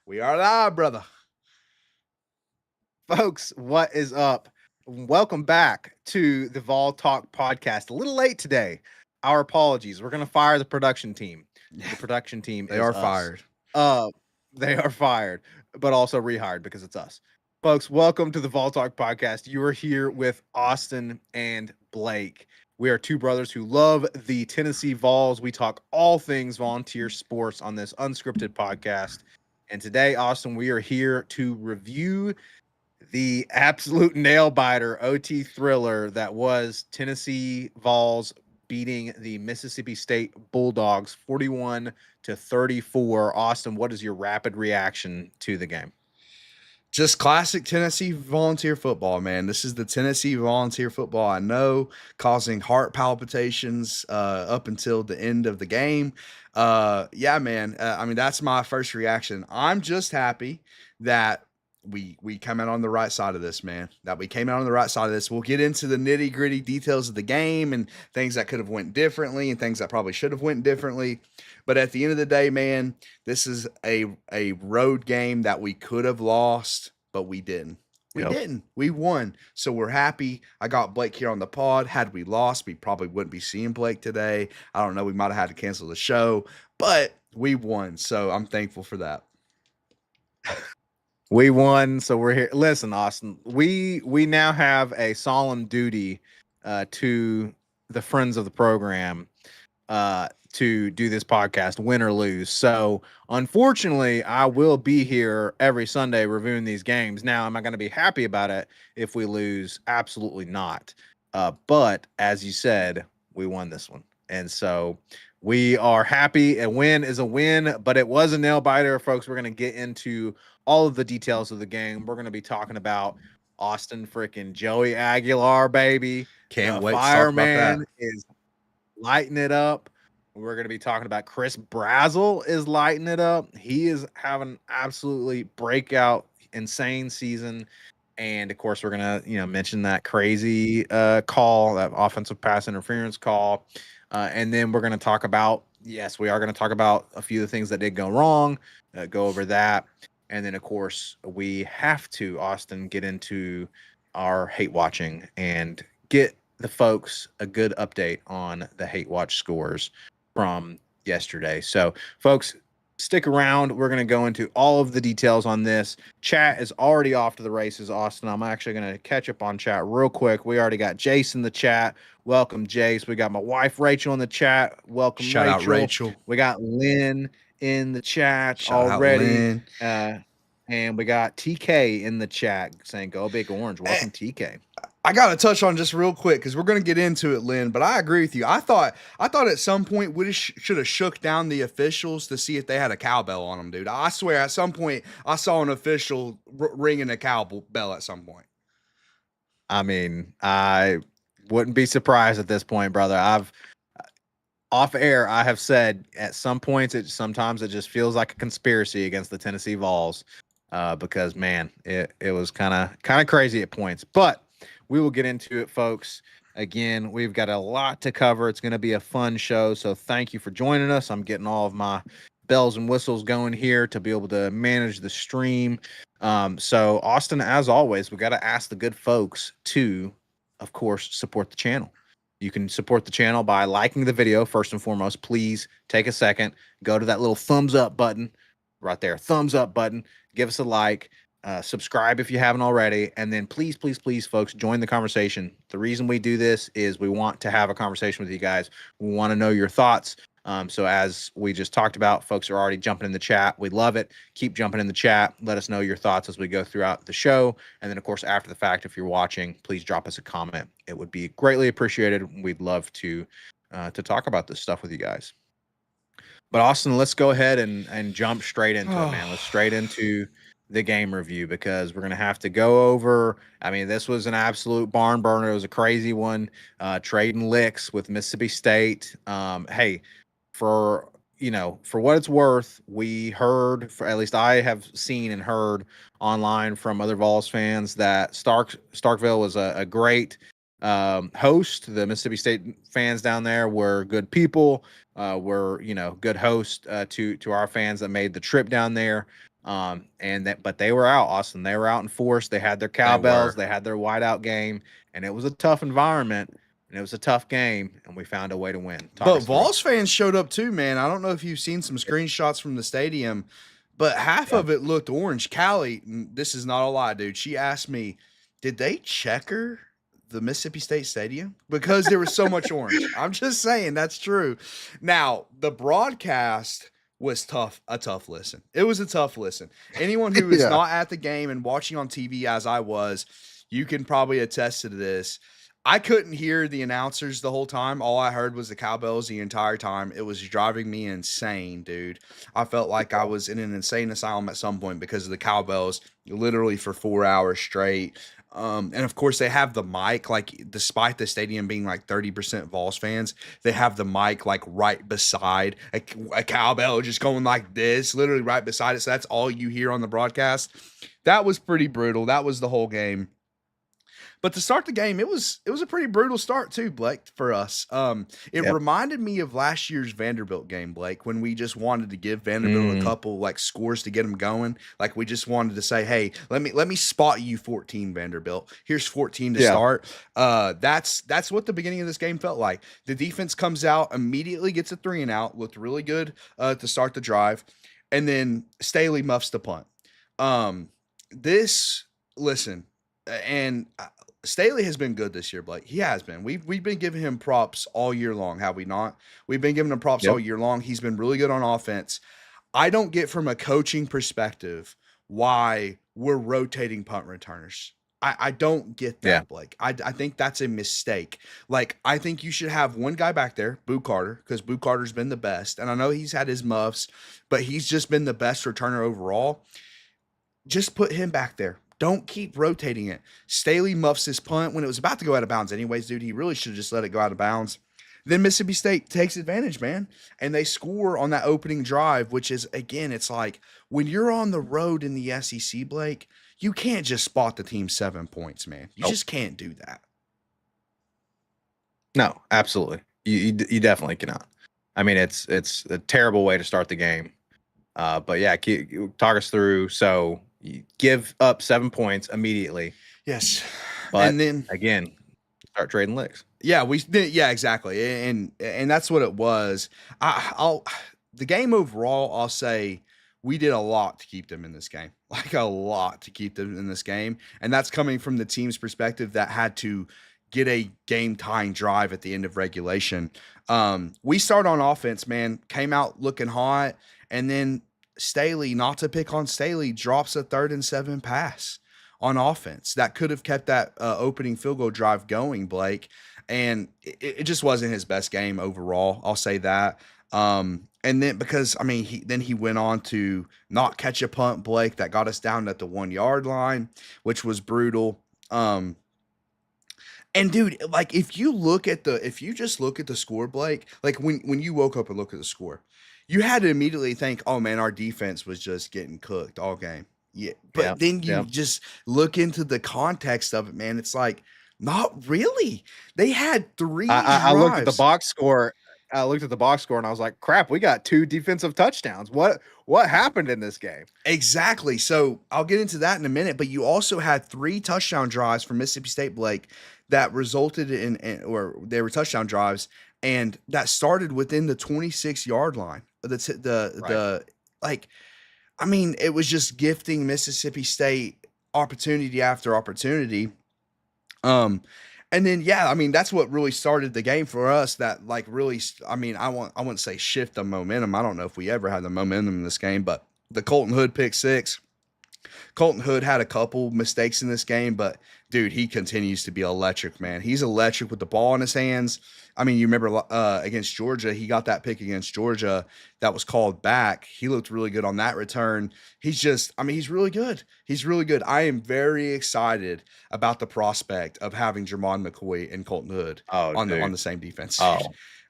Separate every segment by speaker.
Speaker 1: We are live, brother.
Speaker 2: Folks, what is up? Welcome back to the Vol Talk podcast. A little late today. Our apologies. We're going to fire the production team. The production team
Speaker 1: They
Speaker 2: is
Speaker 1: are
Speaker 2: us.
Speaker 1: fired.
Speaker 2: Uh, they are fired, but also rehired because it's us. Folks, welcome to the Vol Talk podcast. You are here with Austin and Blake. We are two brothers who love the Tennessee Vols. We talk all things volunteer sports on this unscripted podcast. And today, Austin, we are here to review the absolute nail biter OT thriller that was Tennessee Vols beating the Mississippi State Bulldogs 41-34. Austin, what is your rapid reaction to the game?
Speaker 1: Just classic Tennessee volunteer football, man. This is the Tennessee volunteer football I know, causing heart palpitations up until the end of the game. Yeah, man. I mean, that's my first reaction. I'm just happy that we come out on the right side of this, man. That we came out on the right side of this. We'll get into the nitty gritty details of the game and things that could have went differently and things that probably should have went differently. But at the end of the day, man, this is a road game that we could have lost, but we didn't. We
Speaker 2: Yep.
Speaker 1: didn't. We won. So we're happy. I got Blake here on the pod. Had we lost, we probably wouldn't be seeing Blake today. I don't know. We might have had to cancel the show, but we won. So I'm thankful for that.
Speaker 2: We won, so we're here. Listen, Austin, we now have a solemn duty to the friends of the program to do this podcast, win or lose. So, unfortunately, I will be here every Sunday reviewing these games. Now, am I going to be happy about it if we lose? Absolutely not. But as you said, we won this one. And so we are happy. A win is a win, but it was a nail biter, folks. We're going to get into all of the details of the game. We're going to be talking about Austin freaking Joey Aguilar, baby.
Speaker 1: Can't
Speaker 2: The
Speaker 1: wait to talk about that.
Speaker 2: fireman is lighting it up. We're going to be talking about Chris Brazzell is lighting it up. He is having absolutely breakout, insane season. And of course, we're going to, mention that crazy call, that offensive pass interference call. And then we're going to talk about, yes, we are going to talk about a few of the things that did go wrong, go over that. And then, of course, we have to, Austin, get into our hate watching and get the folks a good update on the hate watch scores from yesterday. So, folks, stick around. We're going to go into all of the details on this. Chat is already off to the races, Austin. I'm actually going to catch up on chat real quick. We already got Jace in the chat. Welcome, Jace. We got my wife, Rachel, in the chat. Welcome,
Speaker 1: Shout
Speaker 2: Rachel.
Speaker 1: out Rachel.
Speaker 2: We got Lynn in the chat
Speaker 1: Shout out
Speaker 2: already.
Speaker 1: Lynn.
Speaker 2: And we got TK in the chat saying, "Go Big Orange." Welcome, TK.
Speaker 1: I got to touch on just real quick because we're going to get into it, Lynn. But I agree with you. I thought at some point we should have shook down the officials to see if they had a cowbell on them, dude. I swear, at some point I saw an official ringing a cowbell at some point.
Speaker 2: I mean, I wouldn't be surprised at this point, brother. I've off air, I have said at some points sometimes it just feels like a conspiracy against the Tennessee Vols, because man, it was kind of crazy at points. But we will get into it, folks. Again, we've got a lot to cover. It's going to be a fun show. So thank you for joining us. I'm getting all of my bells and whistles going here to be able to manage the stream. So Austin, as always, we got to ask the good folks to, of course, support the channel. You can support the channel by liking the video first and foremost. Please take a second, go to that little thumbs up button right there, thumbs up button, give us a like. Subscribe if you haven't already, and then please, folks, join the conversation. The reason we do this is we want to have a conversation with you guys. We want to know your thoughts. So as we just talked about, folks are already jumping in the chat. We love it. Keep jumping in the chat. Let us know your thoughts as we go throughout the show. And then, of course, after the fact, if you're watching, please drop us a comment. It would be greatly appreciated. We'd love to talk about this stuff with you guys. But Austin, let's go ahead and jump straight into it, man. Let's straight into the game review because we're going to have to go over. I mean, this was an absolute barn burner. It was a crazy one. Trading licks with Mississippi State. Hey, for what it's worth, we heard, at least I have seen and heard online from other Vols fans that Starkville was a great host. The Mississippi State fans down there were good people. Were good hosts to our fans that made the trip down there. But they were out, Austin. They were out in force. They had their
Speaker 1: They
Speaker 2: cowbells.
Speaker 1: were.
Speaker 2: They had their whiteout game, and it was a tough environment, and it was a tough game, and we found a way to win. Talk
Speaker 1: But
Speaker 2: us through it.
Speaker 1: Vols fans showed up too, man. I don't know if you've seen some screenshots from the stadium, but half
Speaker 2: Yep.
Speaker 1: of it looked orange. Callie, this is not a lie, dude. She asked me, did they checker the Mississippi State Stadium? Because there was so much orange. I'm just saying that's true. Now, the broadcast was tough, a tough listen. It was a tough listen. Anyone who is
Speaker 2: Yeah.
Speaker 1: not at the game and watching on TV as I was, you can probably attest to this. I couldn't hear the announcers the whole time. All I heard was the cowbells the entire time. It was driving me insane, dude. I felt like I was in an insane asylum at some point because of the cowbells, literally for 4 hours straight. And of course, they have the mic, like, despite the stadium being like 30% Vols fans, they have the mic like right beside a cowbell just going like this, literally right beside it. So that's all you hear on the broadcast. That was pretty brutal. That was the whole game. But to start the game, it was a pretty brutal start too, Blake, for us. It
Speaker 2: Yep.
Speaker 1: reminded me of last year's Vanderbilt game, Blake, when we just wanted to give Vanderbilt a
Speaker 2: Mm,
Speaker 1: couple like scores to get them going. Like we just wanted to say, hey, let me spot you 14, Vanderbilt. Here's 14 to
Speaker 2: yeah.
Speaker 1: start. That's what the beginning of this game felt like. The defense comes out, immediately gets a 3-and-out, looked really good to start the drive, and then Staley muffs the punt. Um, this listen, and Staley has been good this year, Blake. He has been. We've been giving him props all year long, have we not? We've been giving him props all
Speaker 2: Yep.
Speaker 1: year long. He's been really good on offense. I don't get from a coaching perspective why we're rotating punt returners. I don't get
Speaker 2: Yeah.
Speaker 1: that, Blake. I think that's a mistake. Like, I think you should have one guy back there, Boo Carter, because Boo Carter's been the best. And I know he's had his muffs, but he's just been the best returner overall. Just put him back there. Don't keep rotating it. Staley muffs his punt when it was about to go out of bounds anyways, dude. He really should have just let it go out of bounds. Then Mississippi State takes advantage, man, and they score on that opening drive, which is, again, it's like when you're on the road in the SEC, Blake, you can't just spot the team 7 points, man. You
Speaker 2: Nope.
Speaker 1: just can't do that.
Speaker 2: No, absolutely. You definitely cannot. I mean, it's a terrible way to start the game. But yeah, talk us through. So you give up 7 points immediately,
Speaker 1: Yes.
Speaker 2: but
Speaker 1: And then
Speaker 2: again, start trading licks.
Speaker 1: yeah, we did. Yeah, exactly. And that's what it was. I'll the game overall, I'll say we did a lot to keep them in this game. Like a lot to keep them in this game. And that's coming from the team's perspective that had to get a game tying drive at the end of regulation. We start on offense, man, came out looking hot, and then Staley, not to pick on Staley, drops a 3rd and 7 pass on offense that could have kept that opening field goal drive going, Blake. And it just wasn't his best game overall. I'll say that. And then because I mean he went on to not catch a punt, Blake, that got us down at the 1 yard line, which was brutal. And dude, like if you just look at the score, Blake, like when you woke up and look at the score, you had to immediately think, oh man, our defense was just getting cooked all game. Yeah.
Speaker 2: Yeah.
Speaker 1: But then you
Speaker 2: Yeah.
Speaker 1: just look into the context of it, man. It's like, not really. They had three
Speaker 2: I looked at the
Speaker 1: drives.
Speaker 2: box score. I looked at the box score and I was like, crap, we got 2 defensive touchdowns. What happened in this game?
Speaker 1: Exactly. So I'll get into that in a minute, but you also had 3 touchdown drives from Mississippi State, Blake, that resulted or they were touchdown drives, and that started within the 26-yard line.
Speaker 2: Right.
Speaker 1: Like, I mean, it was just gifting Mississippi State opportunity after opportunity. Um, and then yeah, I mean that's what really started the game for us. That like really, I mean, I wouldn't say shift the momentum. I don't know if we ever had the momentum in this game, but the Colton Hood pick six. Colton Hood had a couple mistakes in this game, but dude, he continues to be electric, man. He's electric with the ball in his hands. I mean, you remember against Georgia, he got that pick against Georgia that was called back. He looked really good on that return. He's just, I mean, he's really good. He's really good. I am very excited about the prospect of having Jermon McCoy and Colton Hood
Speaker 2: Oh,
Speaker 1: on
Speaker 2: dude.
Speaker 1: the same defense.
Speaker 2: Oh,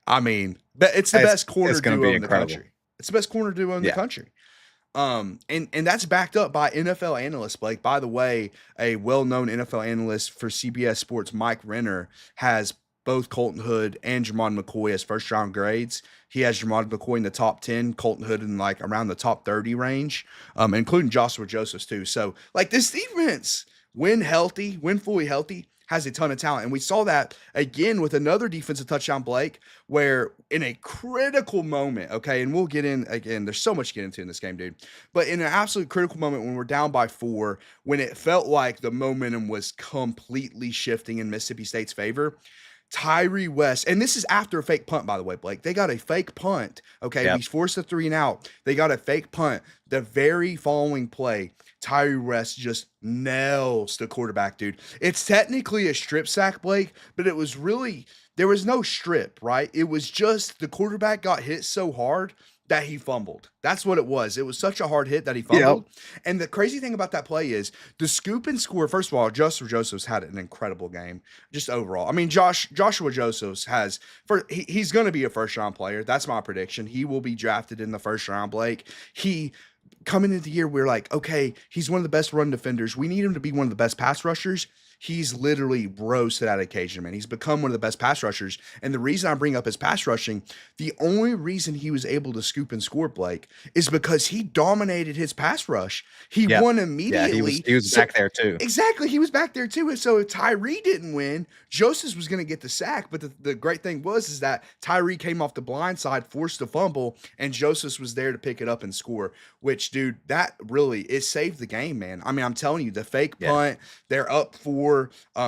Speaker 1: I mean, but it's the best corner
Speaker 2: it's going to
Speaker 1: duo
Speaker 2: be
Speaker 1: in the
Speaker 2: incredible.
Speaker 1: country. It's the best corner duo in the
Speaker 2: Yeah.
Speaker 1: country. And that's backed up by NFL analysts, Blake. By the way, a well-known NFL analyst for CBS Sports, Mike Renner, has both Colton Hood and Jamon McCoy as first round grades. He has Jamon McCoy in the top 10, Colton Hood in like around the top 30 range, including Joshua Josephs too. So like this defense, when fully healthy, has a ton of talent. And we saw that again with another defensive touchdown, Blake, where in a critical moment, okay, and we'll get in again, there's so much to get into in this game, dude. But in an absolute critical moment when we're down by 4, when it felt like the momentum was completely shifting in Mississippi State's favor, Tyree West, and this is after a fake punt, by the way, Blake. They got a fake punt. Okay.
Speaker 2: Yep.
Speaker 1: We forced a 3 and out. They got a fake punt. The very following play, Tyree West just nails the quarterback, dude. It's technically a strip sack, Blake, but it was really, there was no strip, right? It was just the quarterback got hit so hard that he fumbled. That's what it was. It was such a hard hit that he fumbled. And the crazy thing about that play is the scoop and score. First of all, Joshua Josephs had an incredible game, just overall. I mean, Joshua Josephs he's going to be a first round player. That's my prediction. He will be drafted in the first round, Blake. Coming into the year, we're like, okay, he's one of the best run defenders. We need him to be one of the best pass rushers. He's literally rose to that occasion, man. He's become one of the best pass rushers. And the reason I bring up his pass rushing, the only reason he was able to scoop and score, Blake, is because he dominated his pass rush. He won immediately.
Speaker 2: Yeah, he was back there too.
Speaker 1: Exactly. He was back there too. And so if Tyree didn't win, Joseph was going to get the sack. But the great thing is that Tyree came off the blind side, forced a fumble, and Joseph was there to pick it up and score, which, dude, that really, it saved the game, man. I mean, I'm telling you, the fake punt, they're up 4.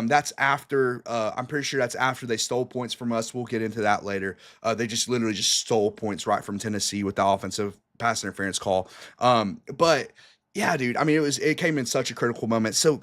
Speaker 1: That's after, I'm pretty sure that's after they stole points from us. We'll get into that later. They just literally just stole points right from Tennessee with the offensive pass interference call. But yeah, dude, I mean, it came in such a critical moment. So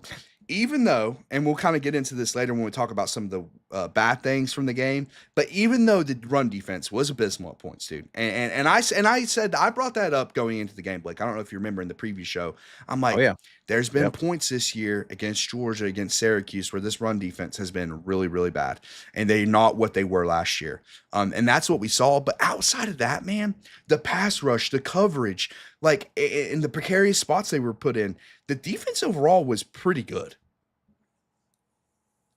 Speaker 1: even though, and we'll kind of get into this later when we talk about some of the bad things from the game, but even though the run defense was abysmal at points, dude, and I said, I brought that up going into the game, Blake. I don't know if you remember in the preview show. I'm like, there's been points this year against Georgia, against Syracuse, where this run defense has been really, really bad, and they're not what they were last year. And that's what we saw. But outside of that, man, the pass rush, the coverage, like in the precarious spots they were put in, the defense overall was pretty good.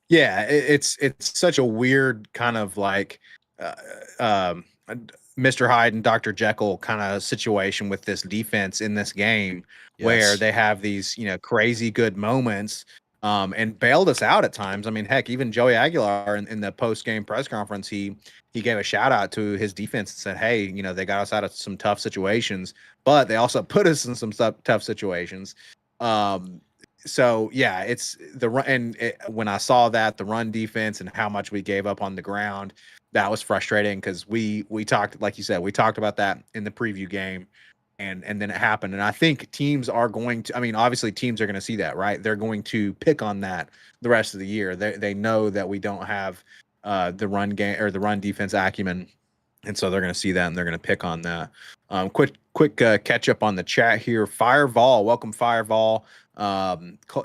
Speaker 2: Yeah, it's such a weird kind of like Mr. Hyde and Dr. Jekyll kind of situation with this defense in this game, where they have these, crazy good moments and bailed us out at times. I mean, heck, even Joey Aguilar in the post-game press conference, he gave a shout out to his defense and said, hey, they got us out of some tough situations, but they also put us in some tough situations. So yeah, it's the run. And when I saw that, the run defense and how much we gave up on the ground, that was frustrating because we talked, like you said, we talked about that in the preview game, and then it happened. And I think teams are going to, I mean, obviously teams are going to see that, right? They're going to pick on that the rest of the year. They know that we don't have the run game or the run defense acumen. And so they're going to see that and they're going to pick on that. Quick catch up on the chat here. Firevall, welcome Firevall.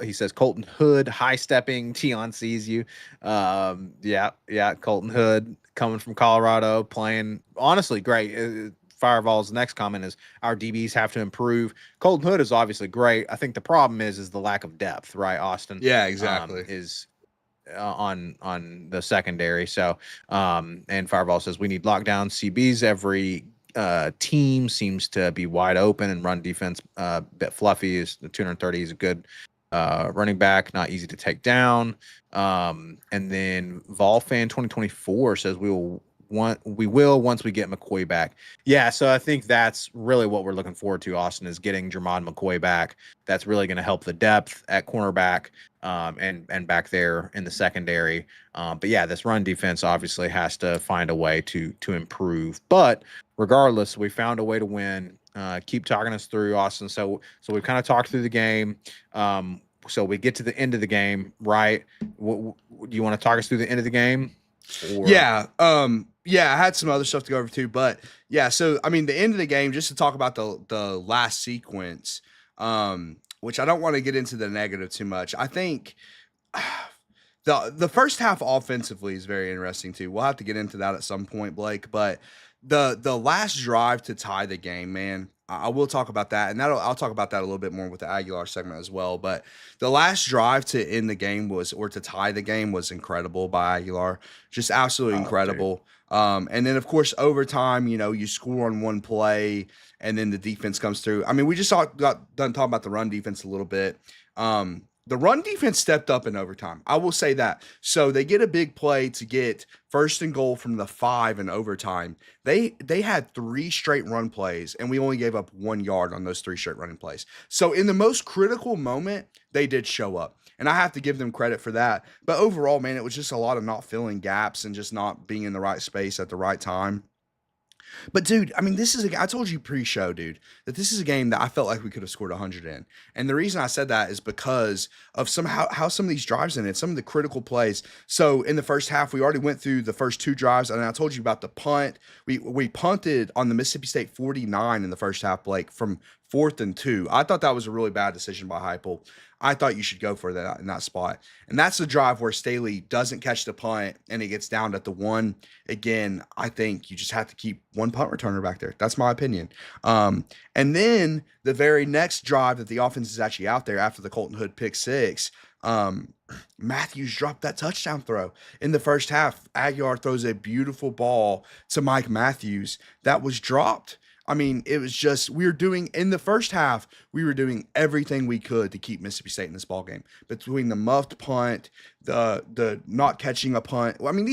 Speaker 2: He says Colton Hood, high stepping. Tion sees you. Yeah. Colton Hood coming from Colorado, playing honestly great. Firevall's next comment is our DBs have to improve. Colton Hood is obviously great. I think the problem is the lack of depth, right, Austin?
Speaker 1: Yeah, exactly.
Speaker 2: Is on the secondary. So and Fireball says we need lockdown CBs. Every team seems to be wide open and run defense bit fluffy. Is the 230 is a good running back, not easy to take down. And then Volfan 2024 says we will once we get McCoy back. Yeah, so I think that's really what we're looking forward to, Austin, is getting Jermon McCoy back. That's really going to help the depth at cornerback and back there in the secondary. But yeah, this run defense obviously has to find a way to improve. But regardless, we found a way to win. Keep talking us through, Austin. So we've kind of talked through the game. So we get to the end of the game, right? Do you want to talk us through the end of the game?
Speaker 1: Yeah. I had some other stuff to go over too, but yeah. So, I mean, the end of the game, just to talk about the last sequence, which I don't want to get into the negative too much. I think the first half offensively is very interesting too. We'll have to get into that at some point, Blake, but the last drive to tie the game, man, I will talk about that, and I'll talk about that a little bit more with the Aguilar segment as well. But the last drive to end the game or to tie the game was incredible by Aguilar, just absolutely
Speaker 2: Oh, dude.
Speaker 1: incredible. And then of course overtime, you score on one play, and then the defense comes through. I mean, we just got done talking about the run defense a little bit. The run defense stepped up in overtime. I will say that. So they get a big play to get first and goal from the 5 in overtime. They had 3 straight run plays, and we only gave up 1 yard on those 3 straight running plays. So in the most critical moment, they did show up. And I have to give them credit for that. But overall, man, it was just a lot of not filling gaps and just not being in the right space at the right time. But dude, I mean, I told you pre-show, dude, that this is a game that I felt like we could have scored 100 in. And the reason I said that is because of how some of these drives in it, some of the critical plays. So in the first half, we already went through the first 2 drives, and I told you about the punt. We punted on the Mississippi State 49 in the first half, Blake, from 4th and 2. I thought that was a really bad decision by Heupel. I thought you should go for that in that spot. And that's the drive where Staley doesn't catch the punt and it gets down at the 1. Again, I think you just have to keep one punt returner back there. That's my opinion. And then the very next drive that the offense is actually out there after the Colton Hood pick 6, Matthews dropped that touchdown throw in the first half. Aguilar throws a beautiful ball to Mike Matthews that was dropped. I mean, it was just in the first half, we were doing everything we could to keep Mississippi State in this ball game. Between the muffed punt, the not catching a punt. I mean,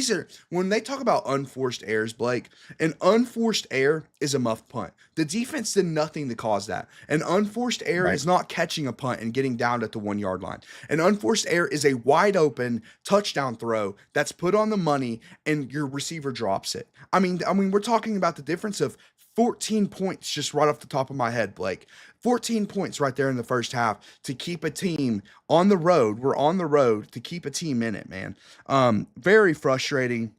Speaker 1: when they talk about unforced errors, Blake, an unforced error is a muffed punt. The defense did nothing to cause that. An unforced error
Speaker 2: Right.
Speaker 1: is not catching a punt and getting down at the 1 yard line. An unforced error is a wide open touchdown throw that's put on the money and your receiver drops it. I mean, we're talking about the difference of 14 points just right off the top of my head, Blake. 14 points right there in the first half to keep a team on the road. We're on the road to keep a team in it, man. Very frustrating.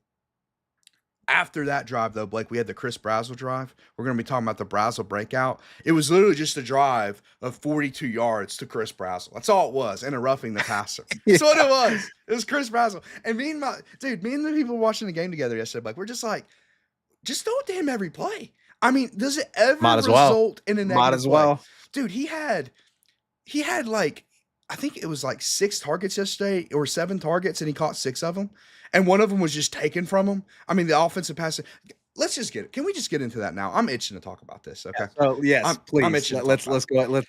Speaker 1: After that drive, though, Blake, we had the Chris Brazzell drive. We're going to be talking about the Brazzell breakout. It was literally just a drive of 42 yards to Chris Brazzell. That's all it was, and a roughing the passer.
Speaker 2: Yeah.
Speaker 1: That's what it was. It was Chris Brazzell. And me and the people watching the game together yesterday, Blake, we're just like, just throw it to him every play. I mean, does it ever
Speaker 2: Might as well.
Speaker 1: result in a
Speaker 2: Might
Speaker 1: negative
Speaker 2: as
Speaker 1: play?
Speaker 2: well.
Speaker 1: Dude, he had like, I think it was like 6 targets yesterday or 7 targets, and he caught 6 of them. And one of them was just taken from him. I mean, the offensive pass. Can we just get into that now? I'm itching to talk about this. Okay.
Speaker 2: So yes, please.
Speaker 1: I'm itching to
Speaker 2: Let's
Speaker 1: talk
Speaker 2: go.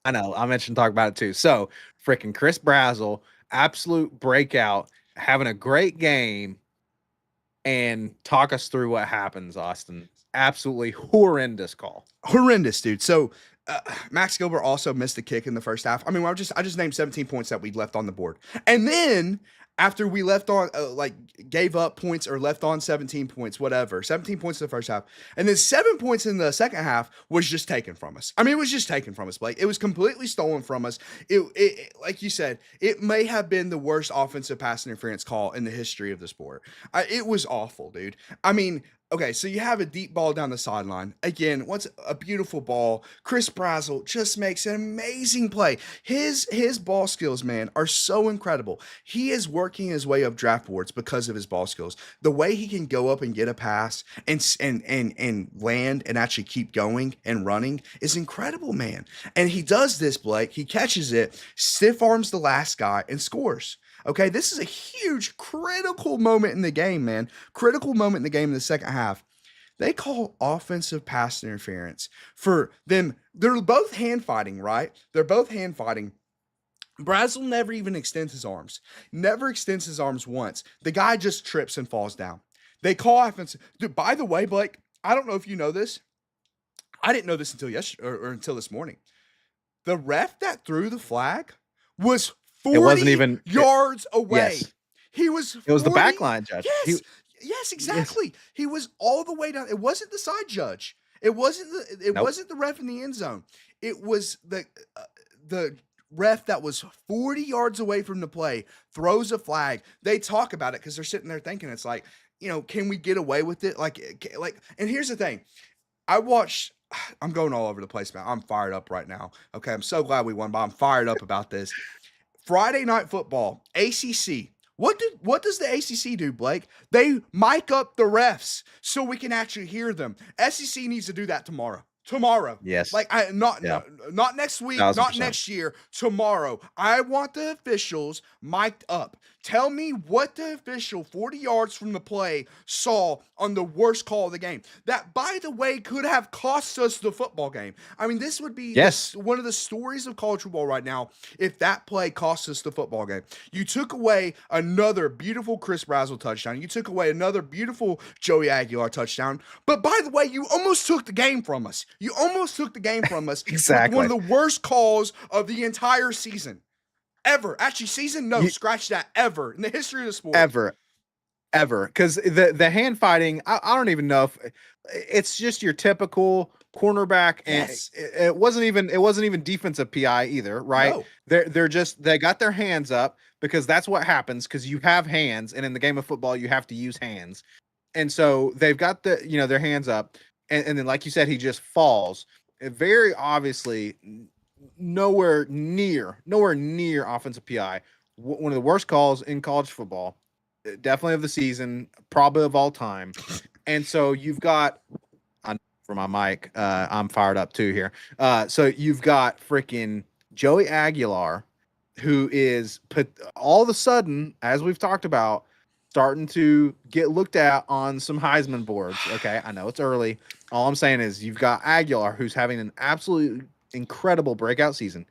Speaker 2: I know. I'm itching to talk about it too. So freaking Chris Brazzell, absolute breakout, having a great game, and talk us through what happens, Austin. Absolutely horrendous call.
Speaker 1: Horrendous, dude. So Max Gilbert also missed a kick in the first half. I mean, I just named 17 points that we left on the board, and then after we left on gave up points or left on 17 points, whatever, 17 points in the first half, and then 7 points in the second half was just taken from us. I mean, it was just taken from us, Blake. It was completely stolen from us. It like you said, it may have been the worst offensive pass interference call in the history of the sport. It was awful, dude. I mean, okay, so you have a deep ball down the sideline. Again, what's a beautiful ball. Chris Brazzell just makes an amazing play. His ball skills, man, are so incredible. He is working his way up draft boards because of his ball skills. The way he can go up and get a pass and land and actually keep going and running is incredible, man. And he does this, Blake. He catches it, stiff arms the last guy, and scores. Okay, this is a huge, critical moment in the game, man. Critical moment in the game in the second half. They call offensive pass interference for them. They're both hand fighting, right? They're both hand fighting. Brazzell never even extends his arms. Never extends his arms once. The guy just trips and falls down. They call offensive. Dude, by the way, Blake, I don't know if you know this. I didn't know this until yesterday or until this morning. The ref that threw the flag was 40
Speaker 2: It wasn't even
Speaker 1: yards away.
Speaker 2: Yes.
Speaker 1: He was
Speaker 2: It was the
Speaker 1: 40
Speaker 2: backline judge.
Speaker 1: Yes, exactly. He was all the way down. It wasn't the side judge. It wasn't
Speaker 2: Nope.
Speaker 1: wasn't the ref in the end zone. It was the ref that was 40 yards away from the play, throws a flag. They talk about it because they're sitting there thinking, it's like, can we get away with it? And here's the thing. I'm going all over the place, man. I'm fired up right now. Okay, I'm so glad we won, but I'm fired up about this. Friday Night Football, ACC, What does the ACC do, Blake? They mic up the refs so we can actually hear them. SEC needs to do that tomorrow. Tomorrow.
Speaker 2: Yes.
Speaker 1: Like I not
Speaker 2: Yeah.
Speaker 1: not next week, not
Speaker 2: 1,000%.
Speaker 1: next year, tomorrow. I want the officials mic'd up. Tell me what the official 40 yards from the play saw on the worst call of the game. That, by the way, could have cost us the football game. I mean, this would be
Speaker 2: Yes.
Speaker 1: one of the stories of college football right now if that play cost us the football game. You took away another beautiful Chris Brazzell touchdown. You took away another beautiful Joey Aguilar touchdown. But by the way, you almost took the game from us. You almost took the game from us with one
Speaker 2: Exactly.
Speaker 1: of the worst calls of the entire season. Ever. Actually, season, no, scratch that, ever in the history of the sport.
Speaker 2: Ever. Because the hand fighting, I don't even know if it's just your typical cornerback, and
Speaker 1: Yes.
Speaker 2: it wasn't even defensive PI either, right?
Speaker 1: No.
Speaker 2: They got their hands up because that's what happens, because you have hands, and in the game of football you have to use hands. And so they've got their hands up, and then, like you said, he just falls. Very obviously nowhere near offensive PI. One of the worst calls in college football, definitely of the season, probably of all time. And so you've got, for my mic, I'm fired up too here. So you've got freaking Joey Aguilar, who is all of a sudden, as we've talked about, starting to get looked at on some Heisman boards. Okay, I know it's early. All I'm saying is you've got Aguilar, who's having an absolutely incredible breakout season.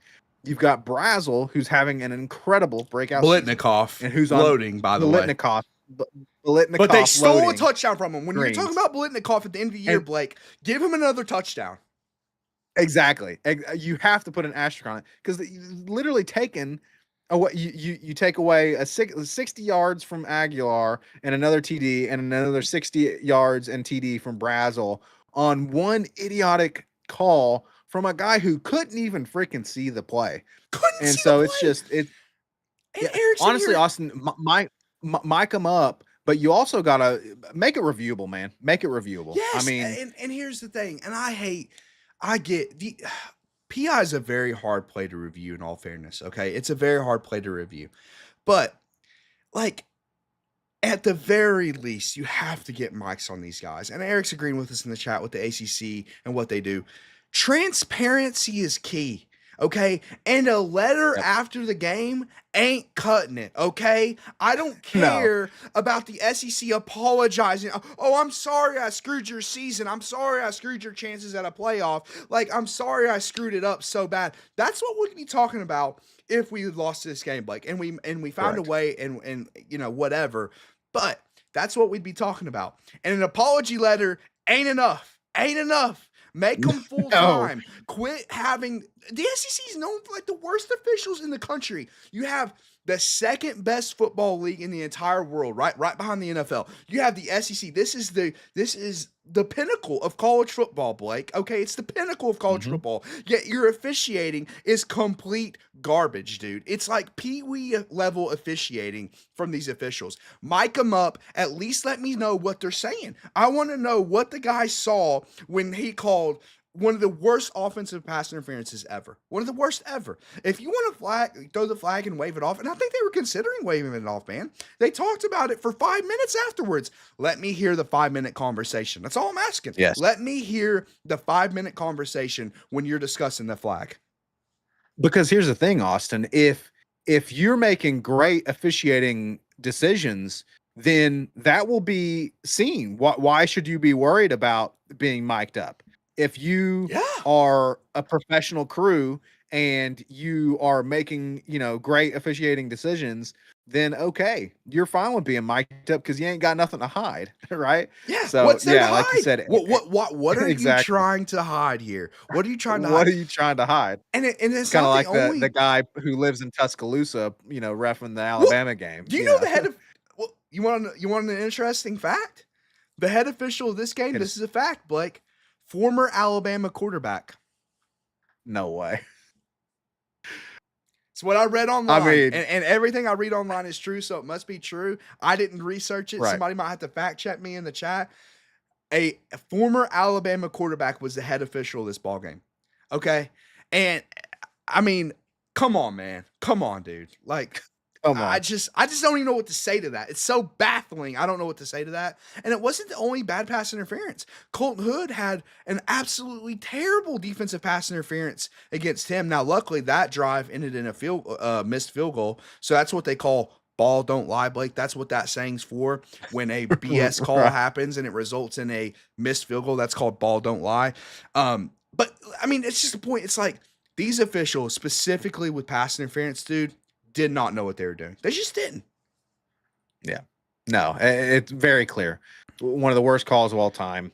Speaker 2: You've got Brazzell, who's having an incredible breakout
Speaker 1: Blitnikoff,
Speaker 2: season, and who's
Speaker 1: loading, by the way.
Speaker 2: Blitnikoff,
Speaker 1: but they stole
Speaker 2: loading.
Speaker 1: a touchdown from him. When you're talking about Blitnikoff at the end of the year, Blake, give him another touchdown.
Speaker 2: Exactly. You have to put an asterisk on it, because literally taken away. You take away 60 yards from Aguilar and another TD and another 60 yards and TD from Brazzell on one idiotic call from a guy who couldn't even freaking see the play. It's just honestly, Austin, mic them up, but you also gotta make it reviewable, man. Make it reviewable.
Speaker 1: Yes,
Speaker 2: I mean,
Speaker 1: and here's the thing, and I get the PI is a very hard play to review. In all fairness, okay, it's a very hard play to review, but like, at the very least, you have to get mics on these guys. And Eric's agreeing with us in the chat with the ACC and what they do. Transparency is key, okay? And a letter after the game ain't cutting it, okay? I don't care about the SEC apologizing. Oh, I'm sorry I screwed your season. I'm sorry I screwed your chances at a playoff. Like, I'm sorry I screwed it up so bad. That's what we'd be talking about if we lost this game, Blake, and we found a way and whatever. But that's what we'd be talking about. And an apology letter ain't enough. Ain't enough. Make them full time. Quit having the SEC is known for like the worst officials in the country. You have the second best football league in the entire world, right behind the NFL. You have the SEC. This is the pinnacle of college football, Blake. Okay, it's the pinnacle of college football. Yet your officiating is complete garbage, dude. It's like pee-wee level officiating from these officials. Mic them up. At least let me know what they're saying. I want to know what the guy saw when he called one of the worst offensive pass interferences ever. One of the worst ever. If you want to throw the flag and wave it off, and I think they were considering waving it off, man. They talked about it for 5 minutes afterwards. Let me hear the 5-minute conversation. That's all I'm asking.
Speaker 2: Yes.
Speaker 1: Let me hear the 5-minute conversation when you're discussing the flag.
Speaker 2: Because here's the thing, Austin. If you're making great officiating decisions, then that will be seen. Why should you be worried about being mic'd up? If you are a professional crew and you are making, great officiating decisions, then okay, you're fine with being mic'd up because you ain't got nothing to hide, right?
Speaker 1: Yeah.
Speaker 2: So
Speaker 1: what's there to hide?
Speaker 2: like you said,
Speaker 1: what are you trying to hide here? What are you trying to hide?
Speaker 2: What are you trying to hide?
Speaker 1: And it's
Speaker 2: kind of
Speaker 1: like
Speaker 2: the guy who lives in Tuscaloosa, reffing the Alabama game.
Speaker 1: Do you know the head of? Well, you want an interesting fact? The head official of this game. This is a fact, Blake. Former Alabama quarterback.
Speaker 2: No way.
Speaker 1: It's what I read online.
Speaker 2: I mean,
Speaker 1: and everything I read online is true, so it must be true. I didn't research it.
Speaker 2: Right.
Speaker 1: Somebody might have to fact check me in the chat. A former Alabama quarterback was the head official of this ball game. Okay? And I mean, come on, man. Come on, dude. Like,
Speaker 2: Come
Speaker 1: I
Speaker 2: on.
Speaker 1: just I just don't even know what to say to that. It's so baffling. I don't know what to say to that. And it wasn't the only bad pass interference. Colton Hood had an absolutely terrible defensive pass interference against him. Now, luckily, that drive ended in a missed field goal. So that's what they call ball don't lie, Blake. That's what that saying's for. When a BS call
Speaker 2: Right.
Speaker 1: happens and it results in a missed field goal, that's called ball don't lie. But I mean, it's just a point. It's like these officials, specifically with pass interference, dude, did not know what they were doing. They just didn't.
Speaker 2: Yeah. No, it's very clear. One of the worst calls of all time.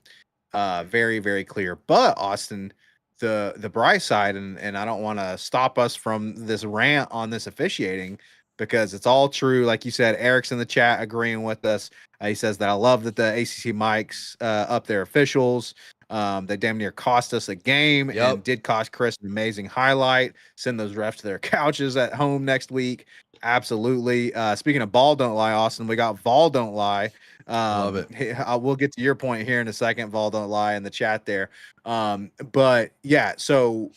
Speaker 2: Very, very clear. But Austin, the bright side, and I don't want to stop us from this rant on this officiating because it's all true. Like you said, Eric's in the chat agreeing with us. He says that I love that the ACC mics up their officials. They damn near cost us a game and
Speaker 1: Yep.
Speaker 2: did cost Chris an amazing highlight. Send those refs to their couches at home next week. Absolutely. Speaking of ball don't lie, Austin, we got Vol don't lie.
Speaker 1: Love it.
Speaker 2: We'll get to your point here in a second. Vol don't lie in the chat there. But yeah, so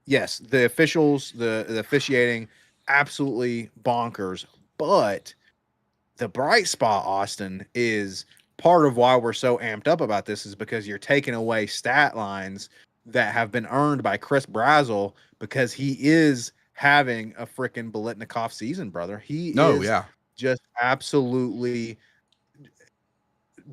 Speaker 2: yes, the officials, the officiating, absolutely bonkers. But the bright spot, Austin, is part of why we're so amped up about this is because you're taking away stat lines that have been earned by Chris Brazel because he is having a freaking Biletnikoff season, brother. He
Speaker 1: No,
Speaker 2: is
Speaker 1: yeah.
Speaker 2: just absolutely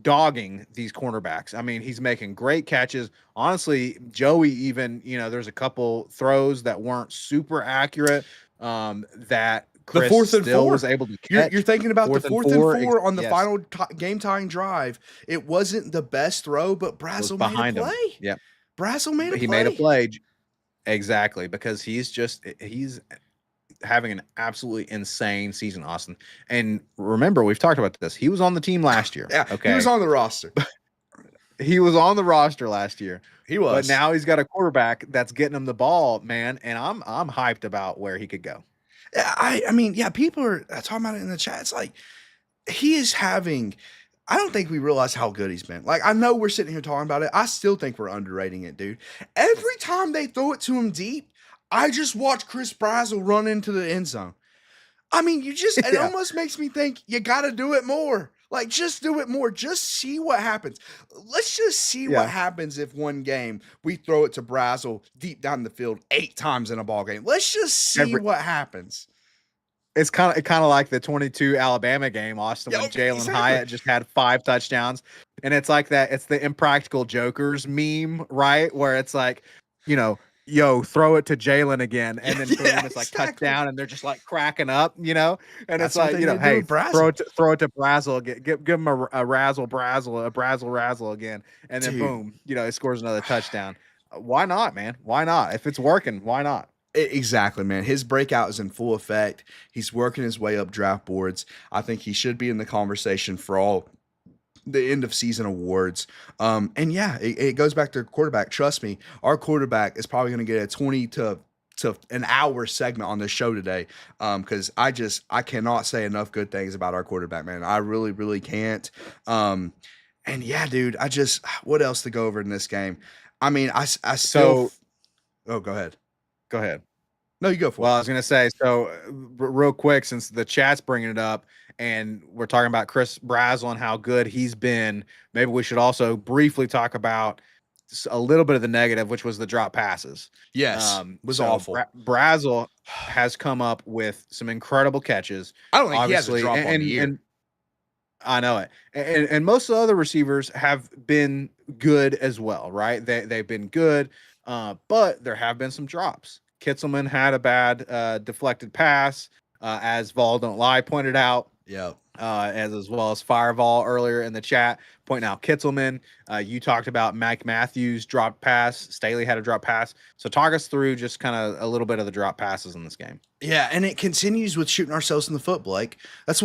Speaker 2: dogging these cornerbacks. I mean, he's making great catches. Honestly, Joey even, there's a couple throws that weren't super accurate that
Speaker 1: The
Speaker 2: Chris
Speaker 1: fourth and
Speaker 2: still was
Speaker 1: four.
Speaker 2: able to
Speaker 1: You're
Speaker 2: catch.
Speaker 1: thinking about the
Speaker 2: Fourth and
Speaker 1: fourth and
Speaker 2: four,
Speaker 1: four on the
Speaker 2: yes,
Speaker 1: final game tying drive. It wasn't the best throw, but
Speaker 2: it was
Speaker 1: Brazel made a
Speaker 2: behind him.
Speaker 1: play.
Speaker 2: Yep.
Speaker 1: Brazel made a
Speaker 2: He made a
Speaker 1: play.
Speaker 2: play. Exactly, because he's having an absolutely insane season, Austin. And remember, we've talked about this. He was on the team last year.
Speaker 1: Yeah,
Speaker 2: Okay.
Speaker 1: he was on the roster.
Speaker 2: He was on the roster last year.
Speaker 1: He
Speaker 2: But
Speaker 1: was.
Speaker 2: now he's got a quarterback that's getting him the ball, man, and I'm hyped about where he could go.
Speaker 1: Yeah, I mean, yeah, people are talking about it in the chat. It's like he is having. I don't think we realize how good he's been. Like, I know we're sitting here talking about it. I still think we're underrating it, dude. Every time they throw it to him deep, I just watch Chris Brazel run into the end zone. I mean, it
Speaker 2: Yeah.
Speaker 1: almost makes me think you got to do it more. Like, just do it more. Just see what happens. Let's just see what happens if one game we throw it to Brazel deep down the field 8 times in a ball game. Let's just see what happens.
Speaker 2: It's kind of like the 22 Alabama game, Austin, when Jalen
Speaker 1: exactly.
Speaker 2: Hyatt just had 5 touchdowns. And it's like that. It's the impractical jokers meme, right? Where it's like, yo, throw it to Jalen again. And then boom, it's like touchdown. And they're just like cracking up, And
Speaker 1: That's
Speaker 2: it's like, hey, throw it to Brazel again. Give him a razzle razzle again. And then boom, he scores another touchdown. Why not, man? Why not? If it's working, why not?
Speaker 1: Exactly, man. His breakout is in full effect. He's working his way up draft boards. I think he should be in the conversation for all the end of season awards. And yeah, it goes back to quarterback. Trust me, our quarterback is probably going to get a 20 to an hour segment on this show today. Because I cannot say enough good things about our quarterback, man. I really, really can't. And yeah, dude, what else to go over in this game? I mean, I still. Oh, go ahead.
Speaker 2: Go ahead.
Speaker 1: No, you go for it.
Speaker 2: Well, I was going to say, so real quick, since the chat's bringing it up and we're talking about Chris Brazel and how good he's been, maybe we should also briefly talk about a little bit of the negative, which was the drop passes.
Speaker 1: Yes, was awful.
Speaker 2: Brazel has come up with some incredible catches.
Speaker 1: I don't think he has a drop on the year.
Speaker 2: And I know it. And most of the other receivers have been good as well, right? They've been good, but there have been some drops. Kitzelman had a bad deflected pass, as Vol Don't Lie pointed out.
Speaker 1: Yeah.
Speaker 2: As well as Fireball earlier in the chat, pointing out Kitzelman. You talked about Mike Matthews dropped pass. Staley had a drop pass. So talk us through just kind of a little bit of the drop passes in this game.
Speaker 1: Yeah, and it continues with shooting ourselves in the foot, Blake. It's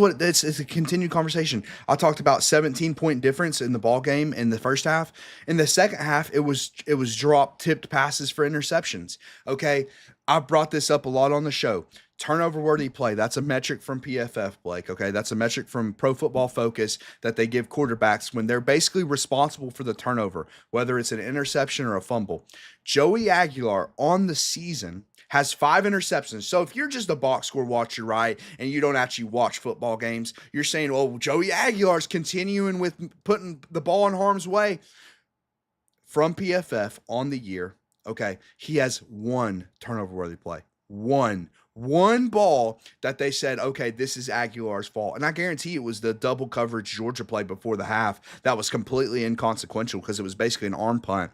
Speaker 1: a continued conversation. I talked about 17-point difference in the ball game in the first half. In the second half, it was drop tipped passes for interceptions. Okay, I brought this up a lot on the show. Turnover worthy play. That's a metric from PFF, Blake. Okay, that's a metric from Pro Football Focus that they give quarterbacks when they're basically responsible for the turnover, whether it's an interception or a fumble. Joey Aguilar on the season has 5 interceptions. So if you're just a box score watcher, right, and you don't actually watch football games, you're saying, well, Joey Aguilar's continuing with putting the ball in harm's way. From PFF on the year, okay, he has 1 turnover-worthy play. One ball that they said, okay, this is Aguilar's fault. And I guarantee it was the double coverage Georgia play before the half that was completely inconsequential because it was basically an arm punt.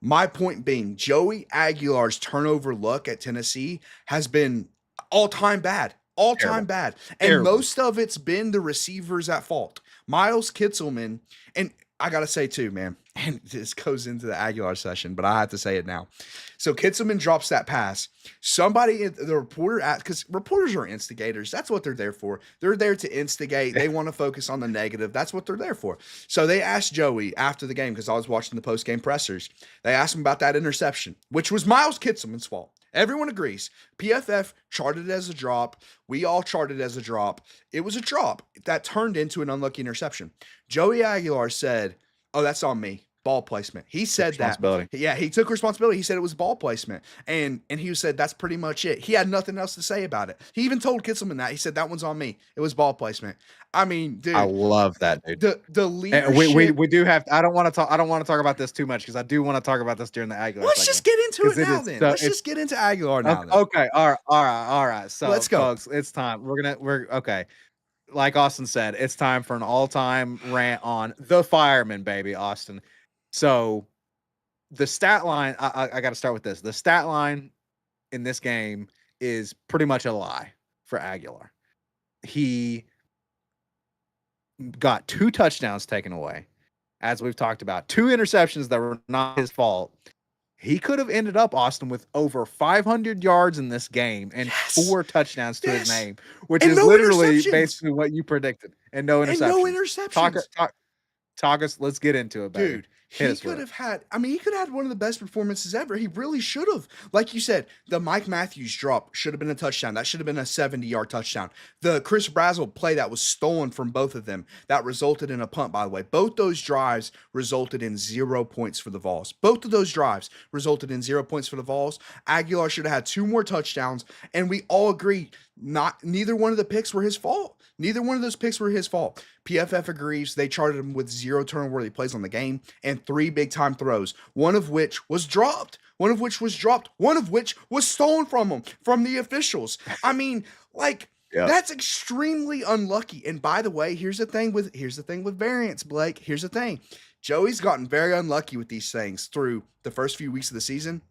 Speaker 1: My point being, Joey Aguilar's turnover luck at Tennessee has been all-time bad. All-time bad. And
Speaker 2: Terrible.
Speaker 1: most of it's been the receivers at fault. Miles Kitselman, and I got to say too, man, and this goes into the Aguilar session, but I have to say it now. So Kitselman drops that pass. Somebody, the reporter asked, because reporters are instigators. That's what they're there for. They're there to instigate. They want to focus on the negative. That's what they're there for. So they asked Joey after the game, because I was watching the post-game pressers, they asked him about that interception, which was Miles Kitselman's fault. Everyone agrees. PFF charted it as a drop. We all charted it as a drop. It was a drop that turned into an unlucky interception. Joey Aguilar said, oh, that's on me. Ball placement. He said that. Yeah, he took responsibility. He said it was ball placement. And he said that's pretty much it. He had nothing else to say about it. He even told Kitselman that. He said that one's on me. It was ball placement. I mean, dude.
Speaker 2: I love that, dude.
Speaker 1: The leadership.
Speaker 2: We do have. I don't want to talk about this too much because I do want to talk about this during the Aguilar.
Speaker 1: Let's just get into it now. Then let's just get into Aguilar now.
Speaker 2: Okay. All right. So
Speaker 1: let's go,
Speaker 2: folks. It's time. We're okay. Like Austin said, it's time for an all-time rant on the fireman, baby, Austin. So the stat line, I got to start with this. The stat line in this game is pretty much a lie for Aguilar. He got 2 touchdowns taken away, as we've talked about, 2 interceptions that were not his fault. He could have ended up, Austin, with over 500 yards in this game and 4 touchdowns to his name, which is literally basically what you predicted. And no interceptions. Talk us. Let's get into it, baby.
Speaker 1: Dude, he could have had one of the best performances ever. He really should have. Like you said, the Mike Matthews drop should have been a touchdown. That should have been a 70-yard touchdown. The Chris Brazzell play that was stolen from both of them that resulted in a punt, by the way. Both those drives resulted in 0 points for the Vols. Both of those drives resulted in 0 points for the Vols. Aguilar should have had 2 more touchdowns, and we all agree neither one of the picks were his fault. Neither one of those picks were his fault. PFF agrees. They charted him with 0 turnover-worthy plays on the game and 3 big-time throws, one of which was dropped, one of which was stolen from him, from the officials. I mean, that's extremely unlucky. And by the way, here's the thing with variance, Blake. Here's the thing. Joey's gotten very unlucky with these things through the first few weeks of the season.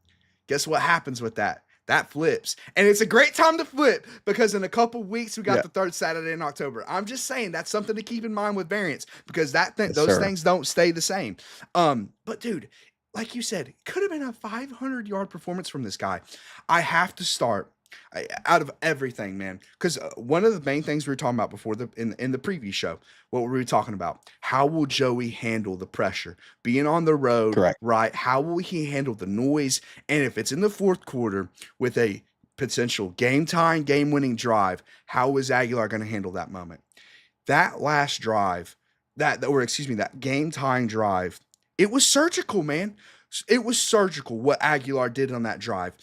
Speaker 1: Guess what happens with that? That flips. And it's a great time to flip because in a couple weeks, we got the 3rd Saturday in October. I'm just saying that's something to keep in mind with variance because those things don't stay the same. But dude, like you said, could have been a 500-yard performance from this guy. I have to start out of everything, man, because one of the main things we were talking about before in the preview show, what were we talking about? How will Joey handle the pressure being on the road?
Speaker 2: Correct.
Speaker 1: Right? How will he handle the noise? And if it's in the 4th quarter with a potential game-tying, game-winning drive, how is Aguilar going to handle that moment? That last drive, that game-tying drive, it was surgical, man. It was surgical what Aguilar did on that drive.